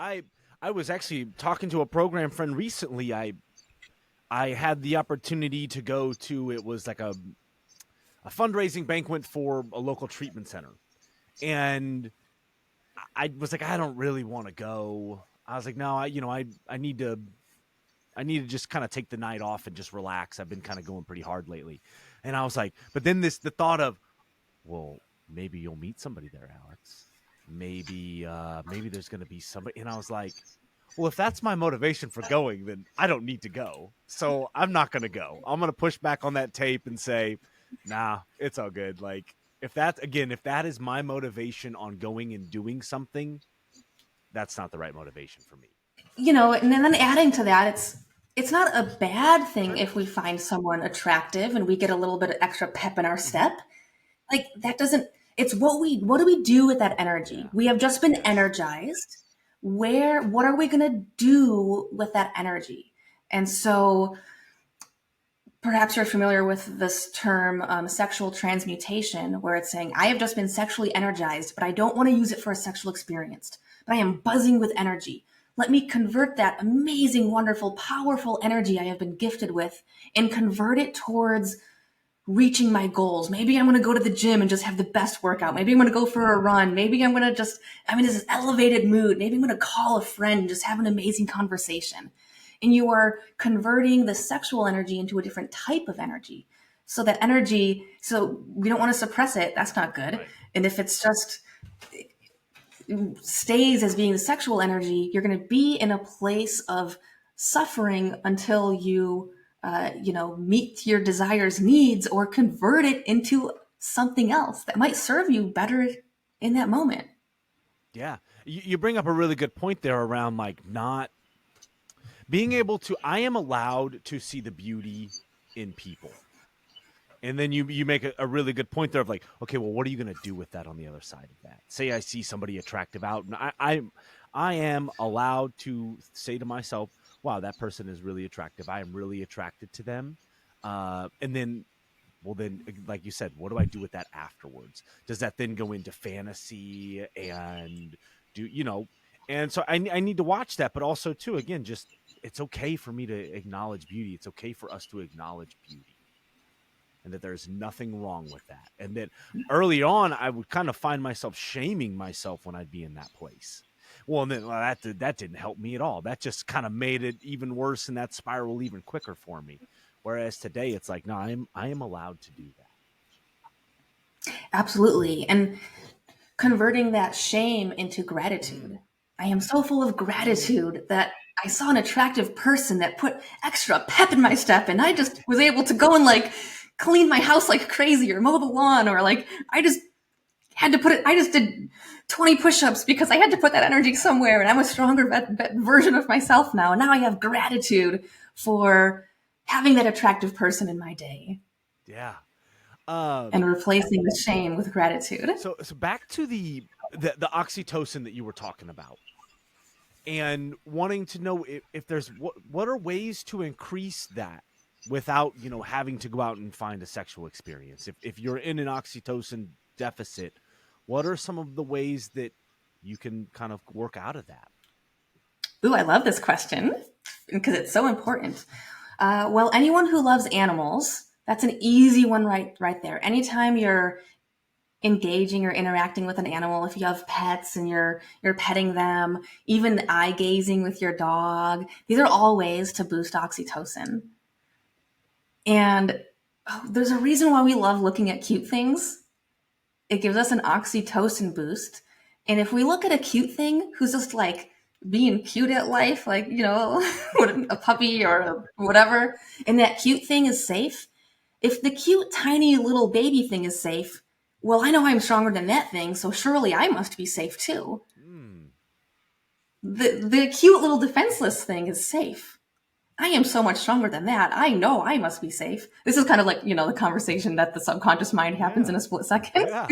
I was actually talking to a program friend recently. I had the opportunity to go to, it was like a fundraising banquet for a local treatment center. And I was like, I don't really want to go. I was like, no, I need to just kind of take the night off and just relax. I've been kind of going pretty hard lately. And I was like, but then the thought of, well, maybe you'll meet somebody there, Alex. Maybe there's going to be somebody. And I was like, well, if that's my motivation for going, then I don't need to go. So I'm not going to go. I'm going to push back on that tape and say, nah, it's all good. Like, if that is my motivation on going and doing something, that's not the right motivation for me. And then adding to that, it's not a bad thing if we find someone attractive and we get a little bit of extra pep in our step. Like that doesn't, it's what do we do with that energy? Yeah. We have just been energized. What are we going to do with that energy? And so perhaps you're familiar with this term, sexual transmutation, where it's saying, I have just been sexually energized, but I don't want to use it for a sexual experience, but I am buzzing with energy. Let me convert that amazing, wonderful, powerful energy I have been gifted with and convert it towards reaching my goals. Maybe I'm going to go to the gym and just have the best workout. Maybe I'm going to go for a run. Maybe I'm in this elevated mood. Maybe I'm going to call a friend and just have an amazing conversation. And you are converting the sexual energy into a different type of energy. So that energy, so we don't want to suppress it. That's not good. Right. And if it's just stays as being the sexual energy, you're going to be in a place of suffering until you meet your desires, needs, or convert it into something else that might serve you better in that moment. Yeah. You bring up a really good point there around like not being able to, I am allowed to see the beauty in people. And then you make a really good point there of like, okay, well, what are you going to do with that on the other side of that? Say I see somebody attractive out, and I am allowed to say to myself, wow, that person is really attractive. I am really attracted to them. And then, well, then, like you said, what do I do with that afterwards? Does that then go into fantasy and and so I need to watch that, but also too, again, just, it's okay for me to acknowledge beauty. It's okay for us to acknowledge beauty. And that there's nothing wrong with that. And that early on, I would kind of find myself shaming myself when I'd be in that place. Well, and then that didn't help me at all. That just kind of made it even worse, and that spiral even quicker for me. Whereas today, it's like, no, I am allowed to do that. Absolutely. And converting that shame into gratitude. I am so full of gratitude that I saw an attractive person that put extra pep in my step, and I just was able to go and like clean my house like crazy or mow the lawn, or like I just did 20 push-ups because I had to put that energy somewhere, and I'm a stronger version of myself now. And now I have gratitude for having that attractive person in my day. Yeah. And replacing the shame with gratitude. So back to the oxytocin that you were talking about, and wanting to know if there's what are ways to increase that without having to go out and find a sexual experience. If you're in an oxytocin deficit, what are some of the ways that you can kind of work out of that? Ooh, I love this question because it's so important. Well, anyone who loves animals, that's an easy one right there. Anytime you're engaging or interacting with an animal, if you have pets and you're petting them, even eye gazing with your dog, these are all ways to boost oxytocin. And there's a reason why we love looking at cute things. It gives us an oxytocin boost. And if we look at a cute thing who's just like being cute at life, like, a puppy or whatever, and that cute thing is safe, if the cute, tiny little baby thing is safe, well, I know I'm stronger than that thing, so surely I must be safe too. The cute little defenseless thing is safe. I am so much stronger than that. I know I must be safe. This is kind of like, the conversation that the subconscious mind happens in a split second. Yeah.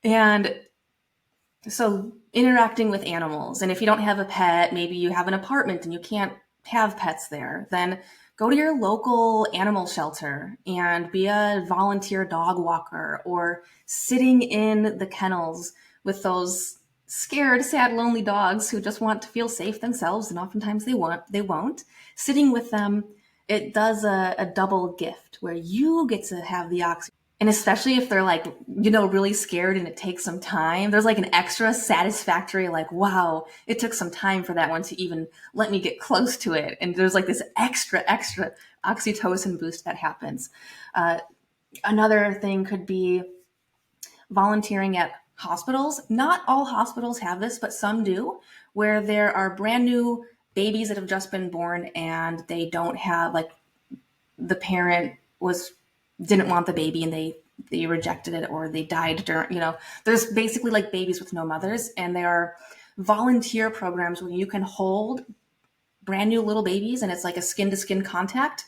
And So interacting with animals, and if you don't have a pet, maybe you have an apartment and you can't have pets there, then go to your local animal shelter and be a volunteer dog walker, or sitting in the kennels with those scared, sad, lonely dogs who just want to feel safe themselves, and oftentimes they won't. Sitting with them, it does a double gift where you get to have the oxygen, and especially if they're like, really scared and it takes some time, there's like an extra satisfactory, like, wow, it took some time for that one to even let me get close to it. And there's like this extra oxytocin boost that happens. Uh, Another thing could be volunteering at hospitals. Not all hospitals have this, but some do, where there are brand new babies that have just been born and they don't have, like, the parent was didn't want the baby and they rejected it, or they died during, there's basically like babies with no mothers, and there are volunteer programs where you can hold brand new little babies, and it's like a skin to skin contact.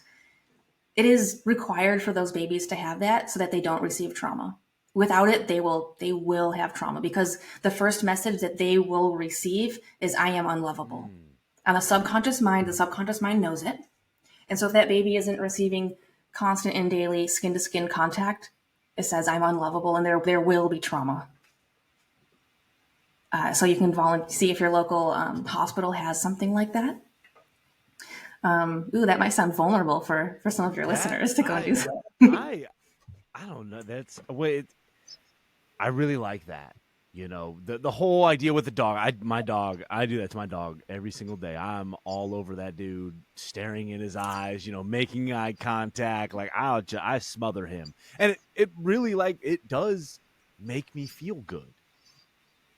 It is required for those babies to have that so that they don't receive trauma. Without it, they will have trauma, because the first message that they will receive is, I am unlovable. Mm. On the subconscious mind knows it. And so if that baby isn't receiving constant and daily skin to skin contact, it says, I'm unlovable, and there will be trauma. So you can see if your local hospital has something like that. That might sound vulnerable for some of your That listeners to go and do so. I I don't know. That's wait. I really like that. The whole idea with the dog. My dog. I do that to my dog every single day. I'm all over that dude, staring in his eyes. Making eye contact. Like I smother him, and it really, like, it does make me feel good.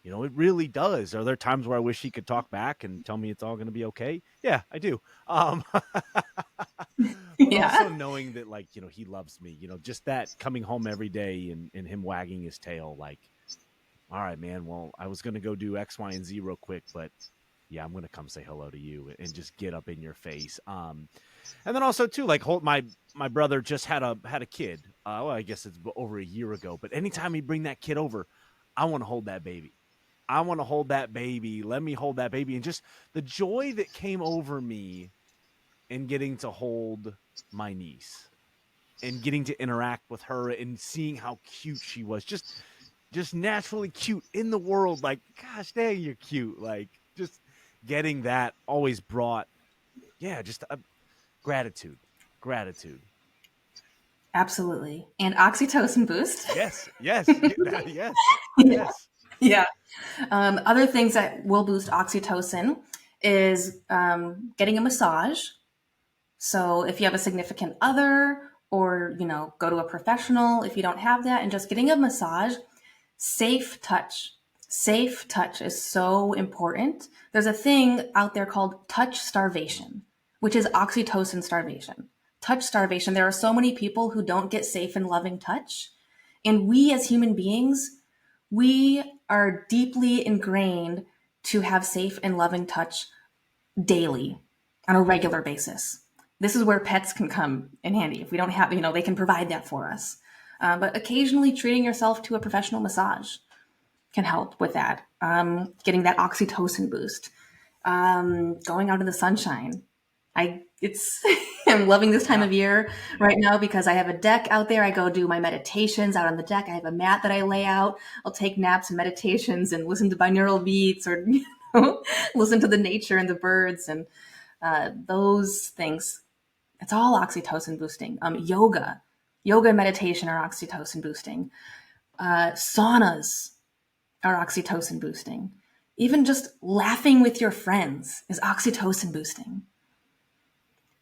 It really does. Are there times where I wish he could talk back and tell me it's all going to be okay? Yeah, I do. But also Yeah. knowing that, like, he loves me, just that coming home every day and him wagging his tail, like, all right, man, well, I was going to go do X, Y, and Z real quick, but yeah, I'm going to come say hello to you and just get up in your face. And then also too, like, my brother just had a kid. Well, I guess it's over a year ago, but anytime he bring that kid over, I want to hold that baby. I want to hold that baby. Let me hold that baby. And just the joy that came over me in getting to hold my niece and getting to interact with her and seeing how cute she was. Just naturally cute in the world. Like, gosh dang, you're cute. Like, just getting that always brought, yeah, just a gratitude. Gratitude. Absolutely. And oxytocin boost. Yes, yes, yes, Yeah. yes. Yeah. Other things that will boost oxytocin is getting a massage. So if you have a significant other, or, go to a professional if you don't have that, and just getting a massage. Safe touch. Safe touch is so important. There's a thing out there called touch starvation, which is oxytocin starvation. Touch starvation. There are so many people who don't get safe and loving touch. And we as human beings, we are deeply ingrained to have safe and loving touch daily, on a regular basis. This is where pets can come in handy. If we don't have, they can provide that for us. But occasionally treating yourself to a professional massage can help with that. Getting that oxytocin boost. Going out in the sunshine. It's I'm loving this time Yeah. of year right now because I have a deck out there. I go do my meditations out on the deck. I have a mat that I lay out. I'll take naps and meditations and listen to binaural beats, or listen to the nature and the birds, and those things. It's all oxytocin boosting. Yoga and meditation are oxytocin boosting. Saunas are oxytocin boosting. Even just laughing with your friends is oxytocin boosting.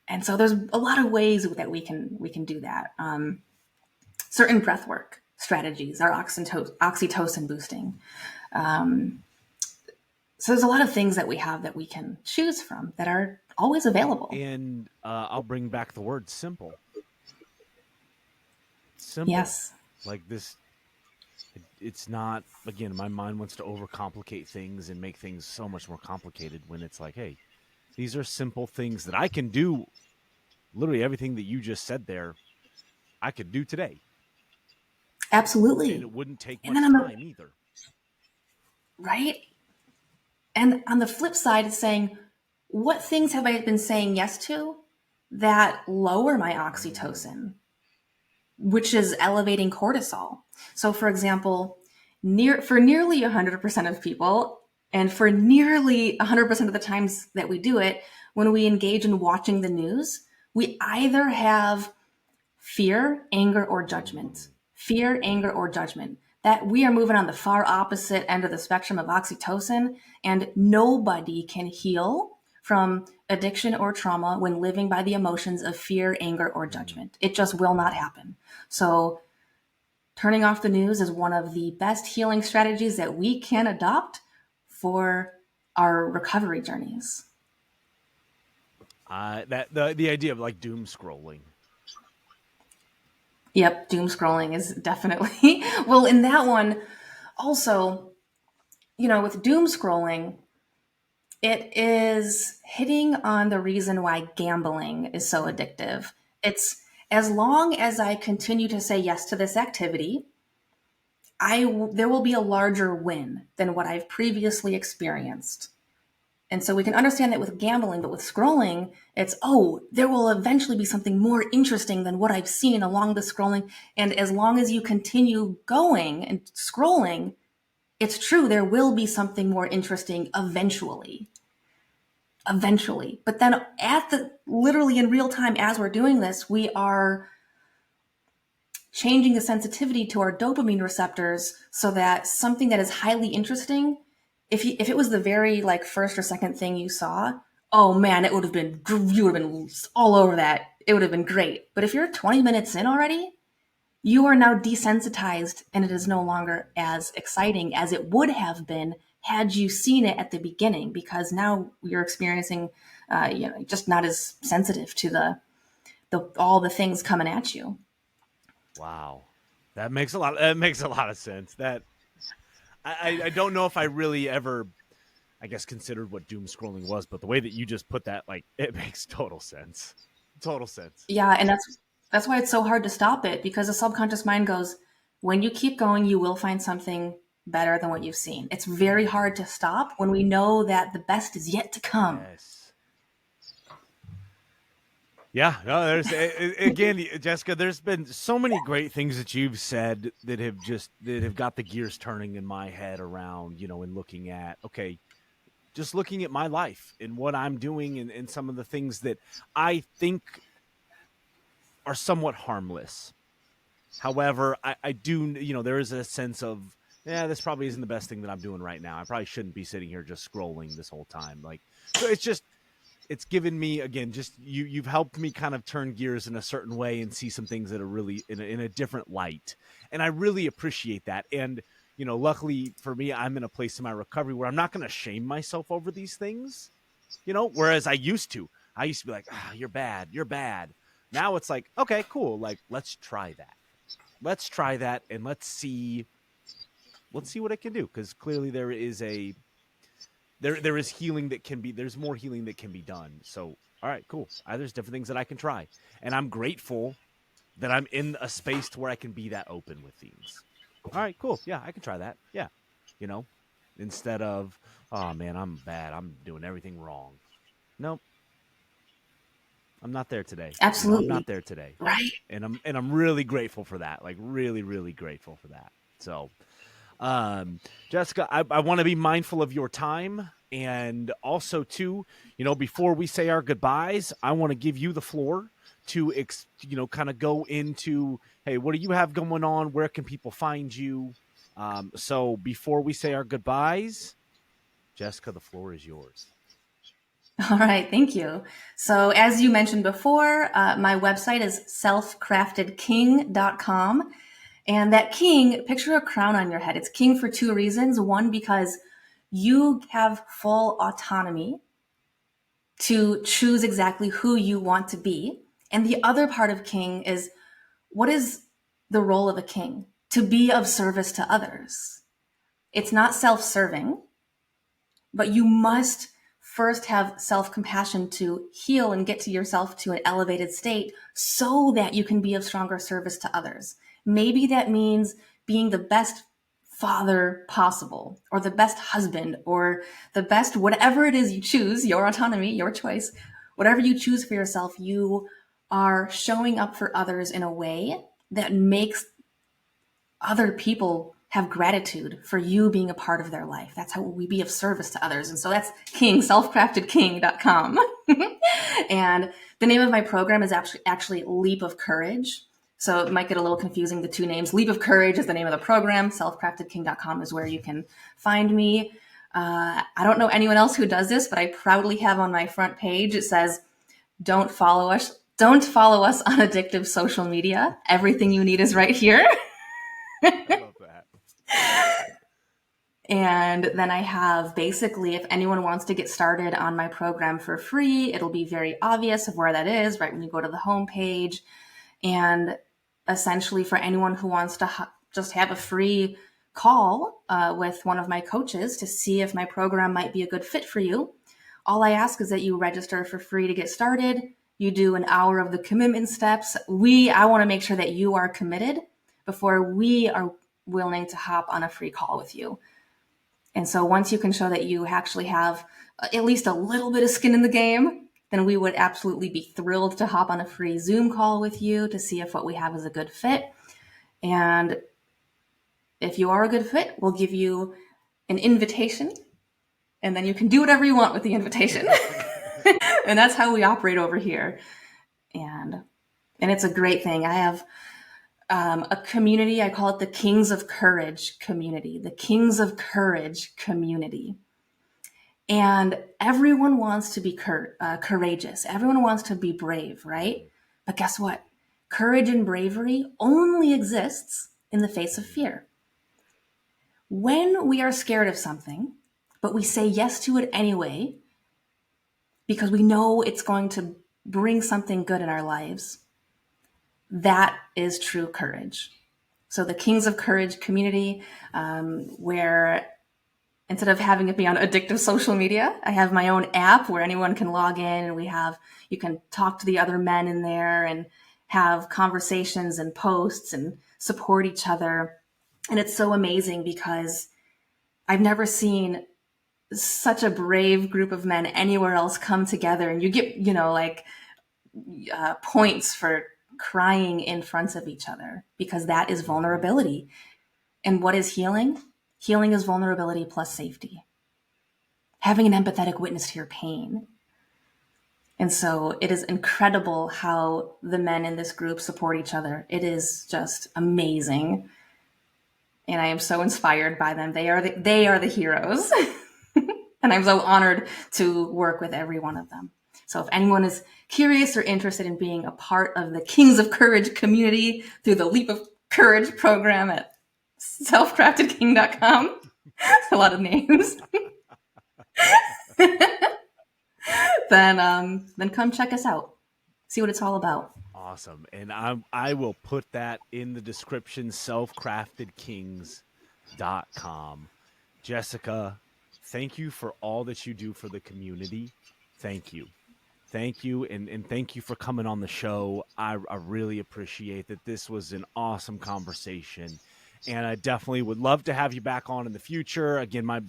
And so there's a lot of ways that we can do that. Certain breath work strategies are oxytocin boosting. So there's a lot of things that we have that we can choose from that are always available. And I'll bring back the word simple. Simple. Yes, Like this, it's not, again, my mind wants to overcomplicate things and make things so much more complicated when it's like, hey, these are simple things that I can do. Literally everything that you just said there, I could do today. And absolutely. it wouldn't take And then much on the time either. right? And on the flip side, it's saying, what things have I been saying yes to that lower my oxytocin, which is elevating cortisol? So, for example, for nearly 100% of people, and for nearly 100% of the times that we do it, when we engage in watching the news, we either have fear, anger, or judgment. Fear, anger, or judgment. That we are moving on the far opposite end of the spectrum of oxytocin, and nobody can heal from addiction or trauma when living by the emotions of fear, anger, or judgment. It just will not happen. So, turning off the news is one of the best healing strategies that we can adopt for our recovery journeys. That the idea of like doom scrolling. Yep, doom scrolling is definitely well. In that one, also, with doom scrolling, it is hitting on the reason why gambling is so addictive. It's as long as I continue to say yes to this activity, there will be a larger win than what I've previously experienced. And so we can understand that with gambling, but with scrolling, it's, there will eventually be something more interesting than what I've seen along the scrolling. And as long as you continue going and scrolling, it's true, there will be something more interesting eventually. Eventually. But then literally in real time, as we're doing this, we are changing the sensitivity to our dopamine receptors so that something that is highly interesting, if it was the very first or second thing you saw, oh man, you would have been all over that. It would have been great. But if you're 20 minutes in already, you are now desensitized and it is no longer as exciting as it would have been had you seen it at the beginning, because now you're experiencing, just not as sensitive to all the things coming at you. Wow, that makes a lot of sense. That I don't know if I really ever, I guess, considered what doom scrolling was, but the way that you just put that, it makes total sense. Total sense. Yeah, and that's why it's so hard to stop it, because the subconscious mind goes, when you keep going, you will find something better than what you've seen. It's very hard to stop when we know that the best is yet to come. Yes. Yeah, no, there's again, Jessica, there's been so many great things that you've said that have got the gears turning in my head around, and looking at, okay, just looking at my life and what I'm doing and some of the things that I think are somewhat harmless. However, I do, there is a sense of, this probably isn't the best thing that I'm doing right now. I probably shouldn't be sitting here just scrolling this whole time. So it's given me, again, just you've helped me kind of turn gears in a certain way and see some things that are really in a different light. And I really appreciate that. And, luckily for me, I'm in a place in my recovery where I'm not going to shame myself over these things, whereas I used to be like, you're bad. You're bad. Now it's like, okay, cool. Let's try that. Let's try that. And let's see what it can do. Cause clearly there is there is healing that can be, there's more healing that can be done. So, all right, cool. There's different things that I can try. And I'm grateful that I'm in a space to where I can be that open with things. All right, cool. Yeah, I can try that. Yeah. Instead of, oh man, I'm bad. I'm doing everything wrong. Nope. I'm not there today. Absolutely. I'm not there today. Right. And I'm really grateful for that. Really, really grateful for that. So, Jessica, I want to be mindful of your time, and also too, before we say our goodbyes, I want to give you the floor to, kind of go into, hey, what do you have going on? Where can people find you? So before we say our goodbyes, Jessica, the floor is yours. All right, thank you. So as you mentioned before, my website is selfcraftedking.com. And that king, picture a crown on your head. It's king for two reasons. One, because you have full autonomy to choose exactly who you want to be. And the other part of king is, what is the role of a king? To be of service to others. It's not self-serving, but you must first have self-compassion to heal and get to yourself to an elevated state so that you can be of stronger service to others. Maybe that means being the best father possible, or the best husband, or the best whatever it is you choose, your autonomy, your choice, whatever you choose for yourself, you are showing up for others in a way that makes other people have gratitude for you being a part of their life. That's how we be of service to others. And so that's selfcraftedking.com. And the name of my program is actually Leap of Courage. So it might get a little confusing, the two names. Leap of Courage is the name of the program. Selfcraftedking.com is where you can find me. I don't know anyone else who does this, but I proudly have on my front page, it says, don't follow us on addictive social media. Everything you need is right here. I love that. And then I have basically, if anyone wants to get started on my program for free, it'll be very obvious of where that is right when you go to the homepage. And essentially, for anyone who wants to just have a free call with one of my coaches to see if my program might be a good fit for you, all I ask is that you register for free to get started. You do an hour of the commitment steps. I want to make sure that you are committed before we are willing to hop on a free call with you. And so once you can show that you actually have at least a little bit of skin in the game, then we would absolutely be thrilled to hop on a free Zoom call with you to see if what we have is a good fit. And if you are a good fit, we'll give you an invitation, and then you can do whatever you want with the invitation. And that's how we operate over here. And it's a great thing. I have a community. I call it the Kings of Courage community, the Kings of Courage community. And everyone wants to be courageous. Everyone wants to be brave, right? But guess what? Courage and bravery only exists in the face of fear. When we are scared of something, but we say yes to it anyway, because we know it's going to bring something good in our lives, that is true courage. So the Kings of Courage community, where instead of having it be on addictive social media, I have my own app where anyone can log in, and you can talk to the other men in there and have conversations and posts and support each other. And it's so amazing because I've never seen such a brave group of men anywhere else come together, and you get, points for crying in front of each other, because that is vulnerability. And what is healing? Healing is vulnerability plus safety. Having an empathetic witness to your pain. And so it is incredible how the men in this group support each other. It is just amazing. And I am so inspired by them. They are the heroes. And I'm so honored to work with every one of them. So if anyone is curious or interested in being a part of the Kings of Courage community through the Leap of Courage program at selfcraftedking.com, a lot of names, then come check us out. See what it's all about. Awesome. And I will put that in the description, selfcraftedkings.com. Jessica, thank you for all that you do for the community. Thank you. Thank you. And thank you for coming on the show. I really appreciate that. This was an awesome conversation. And I definitely would love to have you back on in the future. Again, my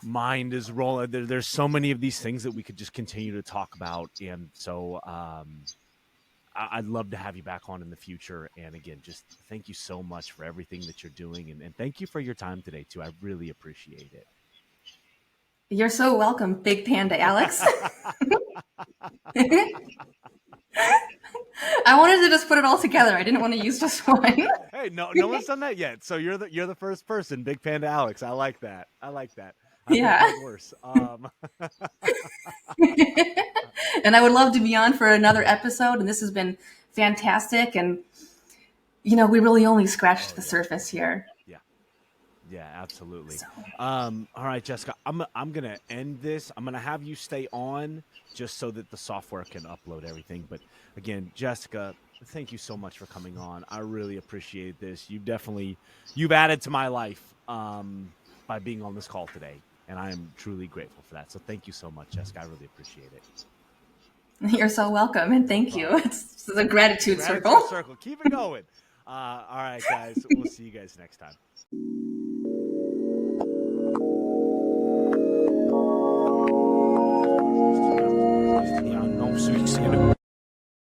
mind is rolling. There's so many of these things that we could just continue to talk about. And so I'd love to have you back on in the future. And again, just thank you so much for everything that you're doing. And thank you for your time today, too. I really appreciate it. You're so welcome, Big Panda Alex. I wanted to just put it all together. I didn't want to use just one. Hey, no one's done that yet. So you're the first person, Big Panda Alex. I like that. Yeah. Worse. And I would love to be on for another episode. And this has been fantastic. And we really only scratched the surface here. Yeah, absolutely. All right, Jessica, I'm going to end this. I'm going to have you stay on just so that the software can upload everything. But again, Jessica, thank you so much for coming on. I really appreciate this. You've added to my life by being on this call today. And I am truly grateful for that. So thank you so much, Jessica. I really appreciate it. You're so welcome. And thank you. It's the gratitude circle. Keep it going. All right, guys. We'll see you guys next time. Yeah, no, so you see